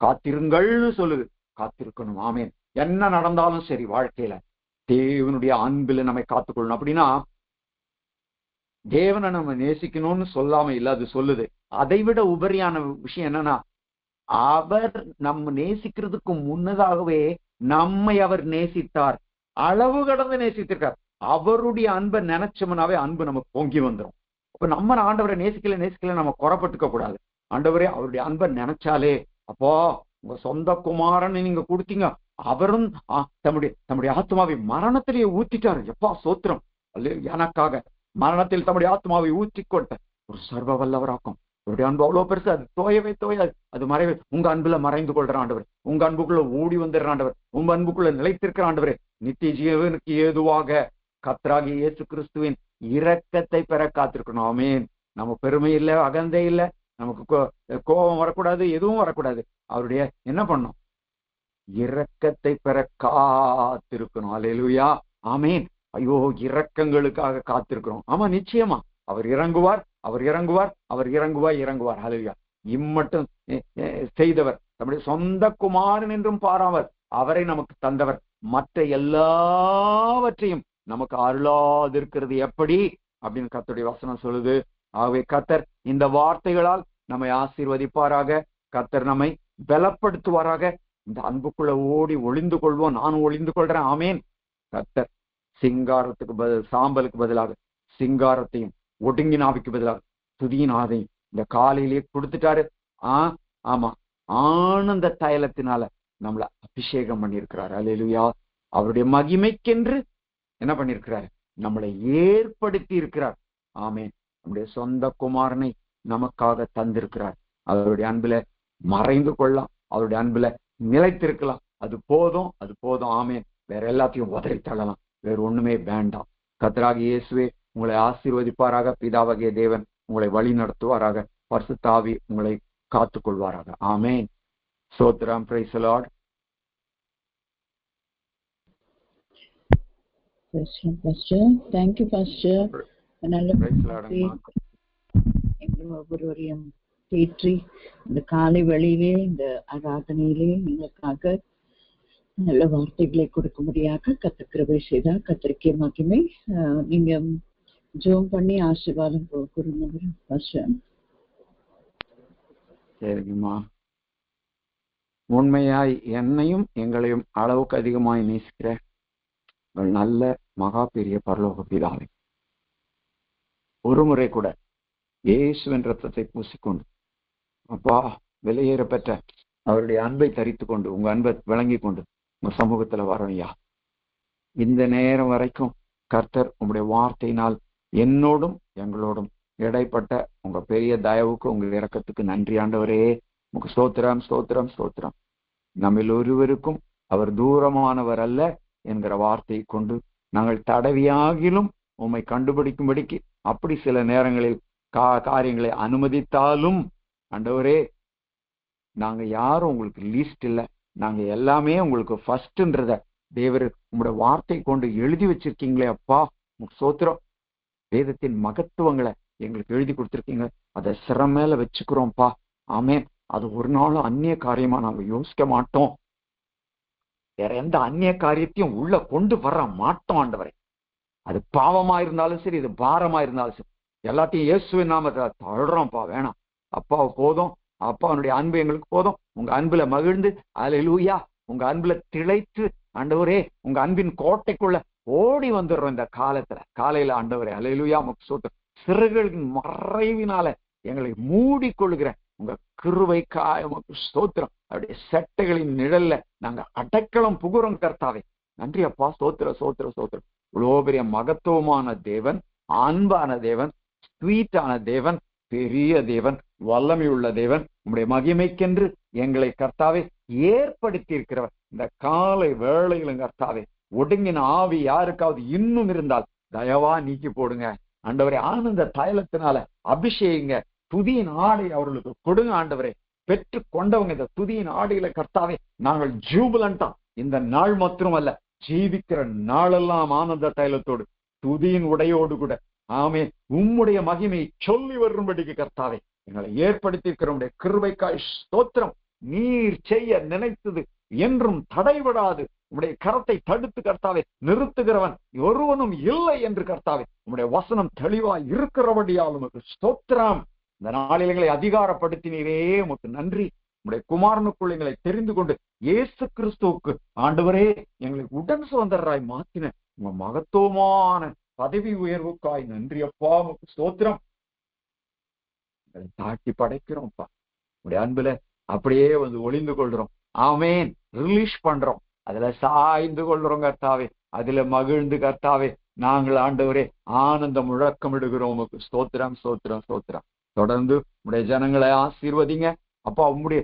காத்திருங்கள்னு சொல்லுது. காத்திருக்கணும். ஆமென். என்ன நடந்தாலும் சரி வாழ்க்கையில தேவனுடைய அன்பில் நம்மை காத்துக்கொள்ளணும். அப்படின்னா தேவனை நம்ம நேசிக்கணும்னு சொல்லாம இல்ல, அது சொல்லுது. அதை விட உபரியான விஷயம் என்னன்னா, அவர் நம்ம நேசிக்கிறதுக்கு முன்னதாகவே நம்மை அவர் நேசித்தார். அளவு கடந்து நேசித்திருக்கார். அவருடைய அன்பை நினைச்சோம்னாவே அன்பு நமக்கு பொங்கி வந்துடும். அப்ப நம்ம ஆண்டவரை நேசிக்கல நம்ம குறைப்பட்டுக்க கூடாது. ஆண்டவரே அவருடைய அன்பை நினைச்சாலே, அப்போ உங்க சொந்த குமாரன்னு நீங்க கொடுத்தீங்க, அவரும் தம்முடைய ஆத்மாவை மரணத்திலேயே ஊத்திட்டாரு. எப்பா சோத்திரம். அல்ல, எனக்காக மரணத்தில் தம்முடைய ஆத்மாவை ஊற்றி கொண்ட ஒரு சர்வ வல்லவராக்கும். அவருடைய அன்பு அவ்வளவு பெருசு. அது தோயவே தோயாது, அது மறைவே. உங்க அன்புல மறைந்து கொள்ற ஆண்டவர், உங்க அன்புக்குள்ள ஓடி வந்துடுற ஆண்டவர், உங்க அன்புக்குள்ள நிலைத்திருக்கிற ஆண்டவரே, நித்திய ஜீவனுக்கு ஏதுவாக கர்த்தராகிய இயேசு கிறிஸ்துவின் இரக்கத்தை பெற காத்திருக்கணும். ஆமென். நம்ம பெருமை இல்லை, அகந்தை இல்லை, நமக்கு கோபம் வரக்கூடாது, எதுவும் வரக்கூடாது. அவருடைய என்ன பண்ணும்? இரக்கத்தை பெற காத்திருக்கணும். அல்லேலூயா. ஆமென். ஐயோ, இரக்கங்களுக்காக காத்திருக்கிறோம். ஆமா, நிச்சயமா அவர் இறங்குவார், அவர் இறங்குவார், அவர் இறங்குவார். அல்லேலூயா. இம்மட்டும் செய்தவர், நம்முடைய சொந்த குமாரன் என்றும் பாராமல் அவரை நமக்கு தந்தவர். மற்ற எல்லாவற்றையும் நமக்கு அருளாதிருக்கிறது எப்படி அப்படின்னு கர்த்தருடைய வசனம் சொல்லுது. ஆகவே கர்த்தர் இந்த வார்த்தைகளால் நம்மை ஆசீர்வதிப்பாராக. கர்த்தர் நம்மை பலப்படுத்துவாராக. இந்த அன்புக்குள்ள ஓடி ஒளிந்து கொள்வோம். நானும் ஒளிந்து கொள்றேன். ஆமேன். கர்த்தர் சிங்காரத்துக்கு சாம்பலுக்கு பதிலாக சிங்காரத்தையும் ஒடுங்கின ஆவிக்கு பதிலாக துதியின் ஆதையும் இந்த காலையிலேயே கொடுத்துட்டாரு. ஆமா, ஆனந்த தைலத்தினால நம்மளை அபிஷேகம் பண்ணியிருக்கிறார். அல்லேலூயா. அவருடைய மகிமைக்கென்று என்ன பண்ணிருக்கிறார்? நம்மளை ஏற்படுத்தி இருக்கிறார். ஆமேன். நம்முடைய சொந்த குமாரனை நமக்காக தந்திருக்கிறார். அவருடைய அன்புல மறைந்து கொள்ளலாம், அவருடைய அன்புல நிலைத்திருக்கலாம். அது போதும், அது போதும். ஆமேன். வேற எல்லாத்தையும் உதறி தள்ளலாம், வேற ஒண்ணுமே வேண்டாம். கர்த்தராகிய இயேசுவே உங்களை ஆசீர்வதிப்பாராக. பிதாவாகிய தேவன் உங்களை வழி நடத்துவாராக. பரிசுத்த ஆவி உங்களை காத்துக் கொள்வாராக. ஆமேன். ஸ்தோத்திரம். Praise the Lord. Thank you pastor. நல்ல ஒவ்வொருவரையும் தேற்றி இந்த காலை வேளையிலே இந்த ஆராதனையிலே எங்களுக்காக நல்ல வார்த்தைகளை கொடுக்கும்படியாக கர்த்தர் கிருபை செய்தார். கர்த்தருக்கே மகிமை. நீங்க ஜெபம் பண்ணி ஆசீர்வாதம் கொடுங்க பாஸ்டர். சரிங்கம்மா. உண்மையாய் என்னையும் எங்களையும் அளவுக்கு அதிகமாய் நேசிக்கிற நல்ல மகா பெரிய பரலோக பிதாவே, ஒரு முறை கூட இயேசுவின் ரத்தத்தை பூசிக்கொண்டு அப்பா வெளியேற பெற்ற அவருடைய அன்பை தரித்து கொண்டு உங்க அன்பை விளங்கி கொண்டு உங்க சமூகத்துல வரோம் ஐயா. இந்த நேரம் வரைக்கும் கர்த்தர் உங்களுடைய வார்த்தையினால் என்னோடும் எங்களோடும் இடைப்பட்ட உங்க பெரிய தயவுக்கு உங்க இரக்கத்துக்கு நன்றி ஆண்டவரே. உங்க ஸ்தோத்திரம், ஸ்தோத்திரம், ஸ்தோத்திரம். நம்மில் ஒருவருக்கும் அவர் தூரமானவர் அல்ல என்கிற வார்த்தையை கொண்டு நாங்கள் தடவியாகிலும் உம்மை கண்டுபிடிக்கும்படிக்கு அப்படி சில நேரங்களில் காரியங்களை அனுமதித்தாலும் ஆண்டவரே, நாங்க யாரும் உங்களுக்கு லீஸ்ட் இல்லை, நாங்க எல்லாமே உங்களுக்கு ஃபர்ஸ்ட்ன்றத தேவர் உங்களுடைய வார்த்தை கொண்டு எழுதி வச்சிருக்கீங்களே அப்பா. ஸ்தோத்திரம். வேதத்தின் மகத்துவங்களை எங்களுக்கு எழுதி கொடுத்துருக்கீங்க, அதை சிரம் மேல வச்சுக்கிறோம்ப்பா. ஆமேன். அது ஒரு நாளும் அந்நிய காரியமா நாங்க யோசிக்க மாட்டோம். வேற எந்த அந்நிய காரியத்தையும் உள்ள கொண்டு வர மாட்டோம் ஆண்டவரே. அது பாவமா இருந்தாலும் சரி, இது பாரமா இருந்தாலும் சரி, எல்லாத்தையும் இயேசுவின் நாமத்தை தள்ளுறோம்ப்பா. வேணாம் அப்பா, போதும் அப்பா. அவனுடைய அன்பு எங்களுக்கு போதும். உங்க அன்புல மகிழ்ந்து அல்லேலூயா, உங்க அன்புல திளைத்து ஆண்டவரே, உங்க அன்பின் கோட்டைக்குள்ள ஓடி வந்துடுறோம் இந்த காலையில ஆண்டவரே. அல்லேலூயா. சிறுகளின் மறைவினால எங்களை மூடிக்கொள்ளுகிற உங்க கிருபைக்காய் உமக்கு ஸ்தோத்திரம். அவருடைய செட்டைகளின் நிழல்ல நாங்க அடைக்கலம் புகுறோம் கர்த்தாவே. நன்றி அப்பா. ஸ்தோத்திர, ஸ்தோத்திர, ஸ்தோத்திரம். இவ்வளோ பெரிய மகத்துவமான தேவன், அன்பான தேவன், ஸ்வீட்டான தேவன், பெரிய தேவன், வல்லமையுள்ள தேவன், உங்களுடைய மகிமைக்கென்று எங்களை கர்த்தாவே ஏற்படுத்தி இருக்கிறவர். இந்த காலை வேளையிலும் கர்த்தாவே ஒடுங்கின ஆவி யாருக்காவது இன்னும் இருந்தால் தயவா நீக்கி போடுங்க ஆண்டவரே. ஆனந்த தைலத்தினால அபிஷேகங்க. துதியின் ஆடை அவர்களுக்கு கொடுங்க ஆண்டவரே. பெற்று கொண்டவங்க இந்த துதியின் ஆடையில கர்த்தாவே நாங்கள் ஜூபிலண்டா இந்த நாள் மாத்திரமல்ல, ஜீவிக்கிற நாளெல்லாம் ஆனந்த தைலத்தோடு துதியின் உடையோடு கூட ஆமே உம்முடைய மகிமை சொல்லி வரும்படிக்கு கர்த்தாவே எங்களை ஏற்படுத்தி இருக்கிற கிருபைக்காய் ஸ்தோத்திரம். நீர் செய்ய நினைத்தது என்றும் தடைபடாது. உம்முடைய கரத்தை தடுத்து கர்த்தாவே நிறுத்துகிறவன் ஒருவனும் இல்லை என்று கர்த்தாவே உம்முடைய வசனம் தெளிவாய் இருக்கிறபடியால் உமக்கு ஸ்தோத்திரம். இந்த நாளில் எங்களை அதிகாரப்படுத்தினீரே, உமக்கு நன்றி. உம்முடைய குமாரனுக்குள் எங்களை தெரிந்து கொண்டு இயேசு கிறிஸ்துவுக்கு ஆண்டவரே எங்களை உடன் சுதந்திரராய் மாத்தின உங்க மகத்துவமான பதவி உயர்வுக்காய் நன்றி அப்பா. உமக்கு ஸ்தோத்திரம். எங்களை தாட்டி படைக்கிறோம்ப்பா. உடைய அன்புல அப்படியே வந்து ஒளிந்து கொள்றோம். ஆமேன். ரிலீஸ் பண்றோம், அதுல சாய்ந்து கொள்றோம் கர்த்தாவே. அதுல மகிழ்ந்து கர்த்தாவே நாங்கள் ஆண்டவரே ஆனந்த முழக்கம் இடுகிறோம். உமக்கு ஸ்தோத்திரம், ஸ்தோத்திரம், ஸ்தோத்திரம். தொடர்ந்து உடைய ஜனங்களை ஆசீர்வதிங்க அப்பா. உம்முடைய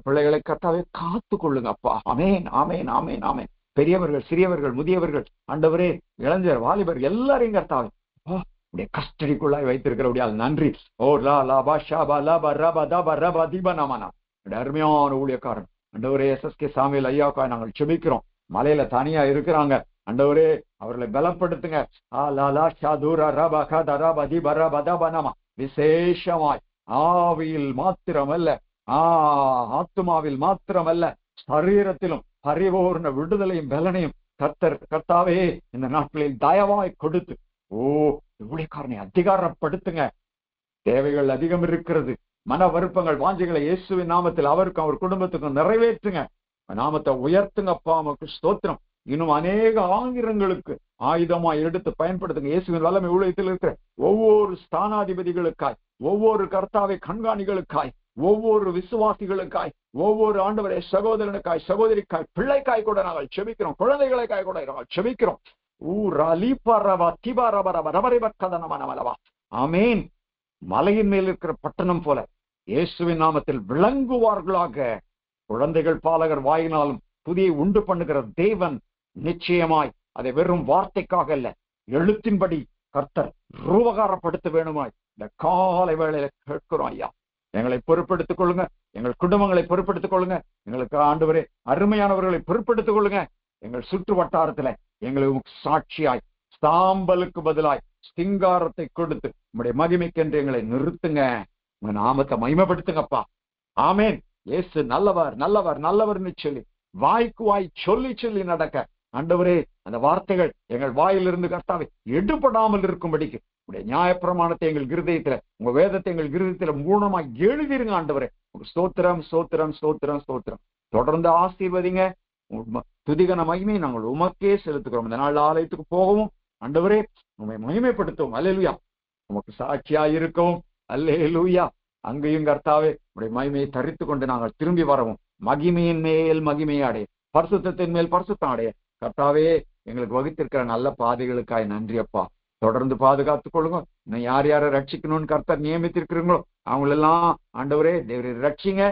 பிள்ளைகளை கர்த்தாவே காத்து கொள்ளுங்க அப்பா. ஆமேன், ஆமேன், ஆமேன், ஆமேன். பெரியவர்கள், சிறியவர்கள், முதியவர்கள் ஆண்டவரே, இளைஞர், வாலிபர் எல்லாரையும் கர்த்தாவே உடைய கஸ்டடிக்குள்ளாய் வைத்திருக்கிறபடியால் நன்றி. ஓ லா லா பா ஷா பா லா பா ரா பா தா பா ரா பா தீபா நாமானா அருமையான ஊழியக்காரன் ஆண்டவரே SSK சாமியல் ஐயாவுக்காய் நாங்கள் செபிக்கிறோம். மலையில தனியா இருக்கிறாங்க ஆண்டவரே, அவர்களை பலப்படுத்துங்க. ஆ லா லா ஷா தூரா ரா பா கா தா ரா பா தீபா ரா பா தா பா நாமா விசேஷமாய் ஆவியில் மாத்திரமல்ல, ஆத்மாவில் மாத்திரமல்ல, சரீரத்திலும் பரிபூர்ண விடுதலையும் பலனையும் கர்த்தாவே இந்த நாட்களில் தயவாய் கொடுத்து ஊழியக்காரனை அதிகாரப்படுத்துங்க. தேவைகள் அதிகம் இருக்கிறது. மன வருப்பங்கள், வாஞ்சைகளை இயேசுவின் நாமத்தில் அவருக்கும் அவர் குடும்பத்துக்கும் நிறைவேற்றுங்க. நாமத்தை உயர்த்துங்கப்பா, உமக்கு ஸ்தோத்திரம். இன்னும் அநேக ஆயிரங்களுக்கு ஆயுதமா எடுத்து பயன்படுத்துங்க. இயேசுவின் வல்லமை ஊழியத்தில் இருக்கிற ஒவ்வொரு ஸ்தானாதிபதிகளுக்காய், ஒவ்வொரு கர்த்தாவை கண்காணிகளுக்காய், ஒவ்வொரு விசுவாசிகளுக்காய், ஒவ்வொரு ஆண்டவரே சகோதரனுக்காய், சகோதரிக்காய், பிள்ளைக்காய் கூட நாங்கள் செபிக்கிறோம். குழந்தைகளுக்காய் கூட நாங்கள் செபிக்கிறோம். ஆமேன். மலையின் மேல் இருக்கிற பட்டணம் போல இயேசுவின் நாமத்தில் விளங்குவார்களாக. குழந்தைகள் பாலகர் வாயினாலும் புதிய உண்டு பண்ணுகிற தேவன் நிச்சயமாய் அதை வெறும் வார்த்தைக்காக அல்ல, எழுத்தின்படி கர்த்தர் ரூபகாரப்படுத்த வேணுமாய் இந்த காலை வேளையில கேட்கிறோம். ஐயா, எங்களை பொறுப்பெடுத்துக் கொள்ளுங்க, எங்கள் குடும்பங்களை பொறுப்பெடுத்துக் கொள்ளுங்க, எங்களுக்கு ஆண்டவரே அருமையானவர்களை பொறுப்பெடுத்துக் கொள்ளுங்க. எங்கள் சுற்று வட்டாரத்துல எங்களுக்கு சாட்சியாய், சாம்பலுக்கு பதிலாய் சிங்காரத்தை கொடுத்து உங்களுடைய மகிமைக்கென்று எங்களை நிறுத்துங்க. உங்க நாமத்தை மகிமைப்படுத்துங்கப்பா. ஆமேன். இயேசு நல்லவர், நல்லவர், நல்லவர்னு சொல்லி வாய்க்கு வாய் சொல்லி சொல்லி நடக்க ஆண்டவரே அந்த வார்த்தைகள் எங்கள் வாயிலிருந்து கர்த்தாவை எடுபடாமல் இருக்கும்படிக்கு உங்களுடைய நியாயப்பிரமாணத்தை எங்கள் இருதயத்துல, உங்க வேதத்தை எங்கள் இருதயத்துல மூலமாய் எழுதிருங்க ஆண்டவரே. உங்க ஸ்தோத்திரம், ஸ்தோத்திரம், ஸ்தோத்திரம், ஸ்தோத்திரம். தொடர்ந்து ஆசீர்வதிங்க. துதிகன மகிமை நாங்கள் உமக்கே செலுத்துகிறோம். இந்த நாள் ஆலயத்துக்கு போகவும் ஆண்டவரே உண்மை மகிமைப்படுத்துவோம். அல்லேலூயா. உமக்கு சாட்சியா இருக்கவும். அல்லேலூயா. அங்கேயும் கர்த்தாவே உடைய மகிமையை தரித்து கொண்டு நாங்கள் திரும்பி வரவும், மகிமையின் மேல் மகிமையை அடைய, பரிசுத்தத்தின் மேல் பரிசுத்தம் அடைய கர்த்தாவே எங்களுக்கு வகுத்திருக்கிற நல்ல பாதைகளுக்காய் நன்றி அப்பா. தொடர்ந்து பாதுகாத்துக் கொள்ளுங்க. இன்னும் யார் யாரை ரட்சிக்கணும்னு கர்த்தர் நியமித்திருக்கிறீங்களோ அவங்களெல்லாம் ஆண்டவரே தேவரை ரட்சிங்க.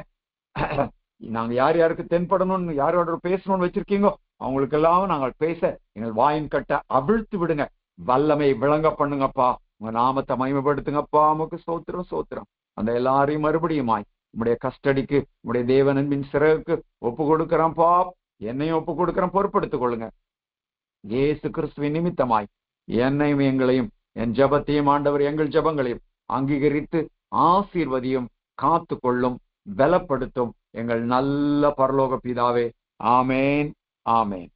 நாங்க யார் யாருக்கு தென்படணும்னு, யாரோட பேசணும்னு வச்சிருக்கீங்களோ அவங்களுக்கெல்லாம் நாங்கள் பேச எங்கள் வாயின் கட்ட அவிழ்த்து விடுங்க. வல்லமை விளங்க பண்ணுங்கப்பா. உங்க நாமத்தை மகிமைப்படுத்துங்கப்பா. நமக்கு சோத்திரம், சோத்திரம். அந்த எல்லாரையும் மறுபடியுமாய் உங்களுடைய கஸ்டடிக்கு, உங்களுடைய தேவனின் சிறகுக்கு ஒப்பு கொடுக்கிறோம்ப்பா. என்னையும் ஒப்பு கொடுக்கிறோம். பொறுப்படுத்திக் கொள்ளுங்க. இயேசு கிறிஸ்துவின் நிமித்தமாய் என்னையும் எங்களையும் என் ஜபத்தையும் ஆண்டவர் எங்கள் ஜபங்களையும் அங்கீகரித்து ஆசீர்வதியும், காத்து கொள்ளும், பலப்படுத்தும் எங்கள் நல்ல பரலோக பிதாவே. ஆமேன், ஆமேன்.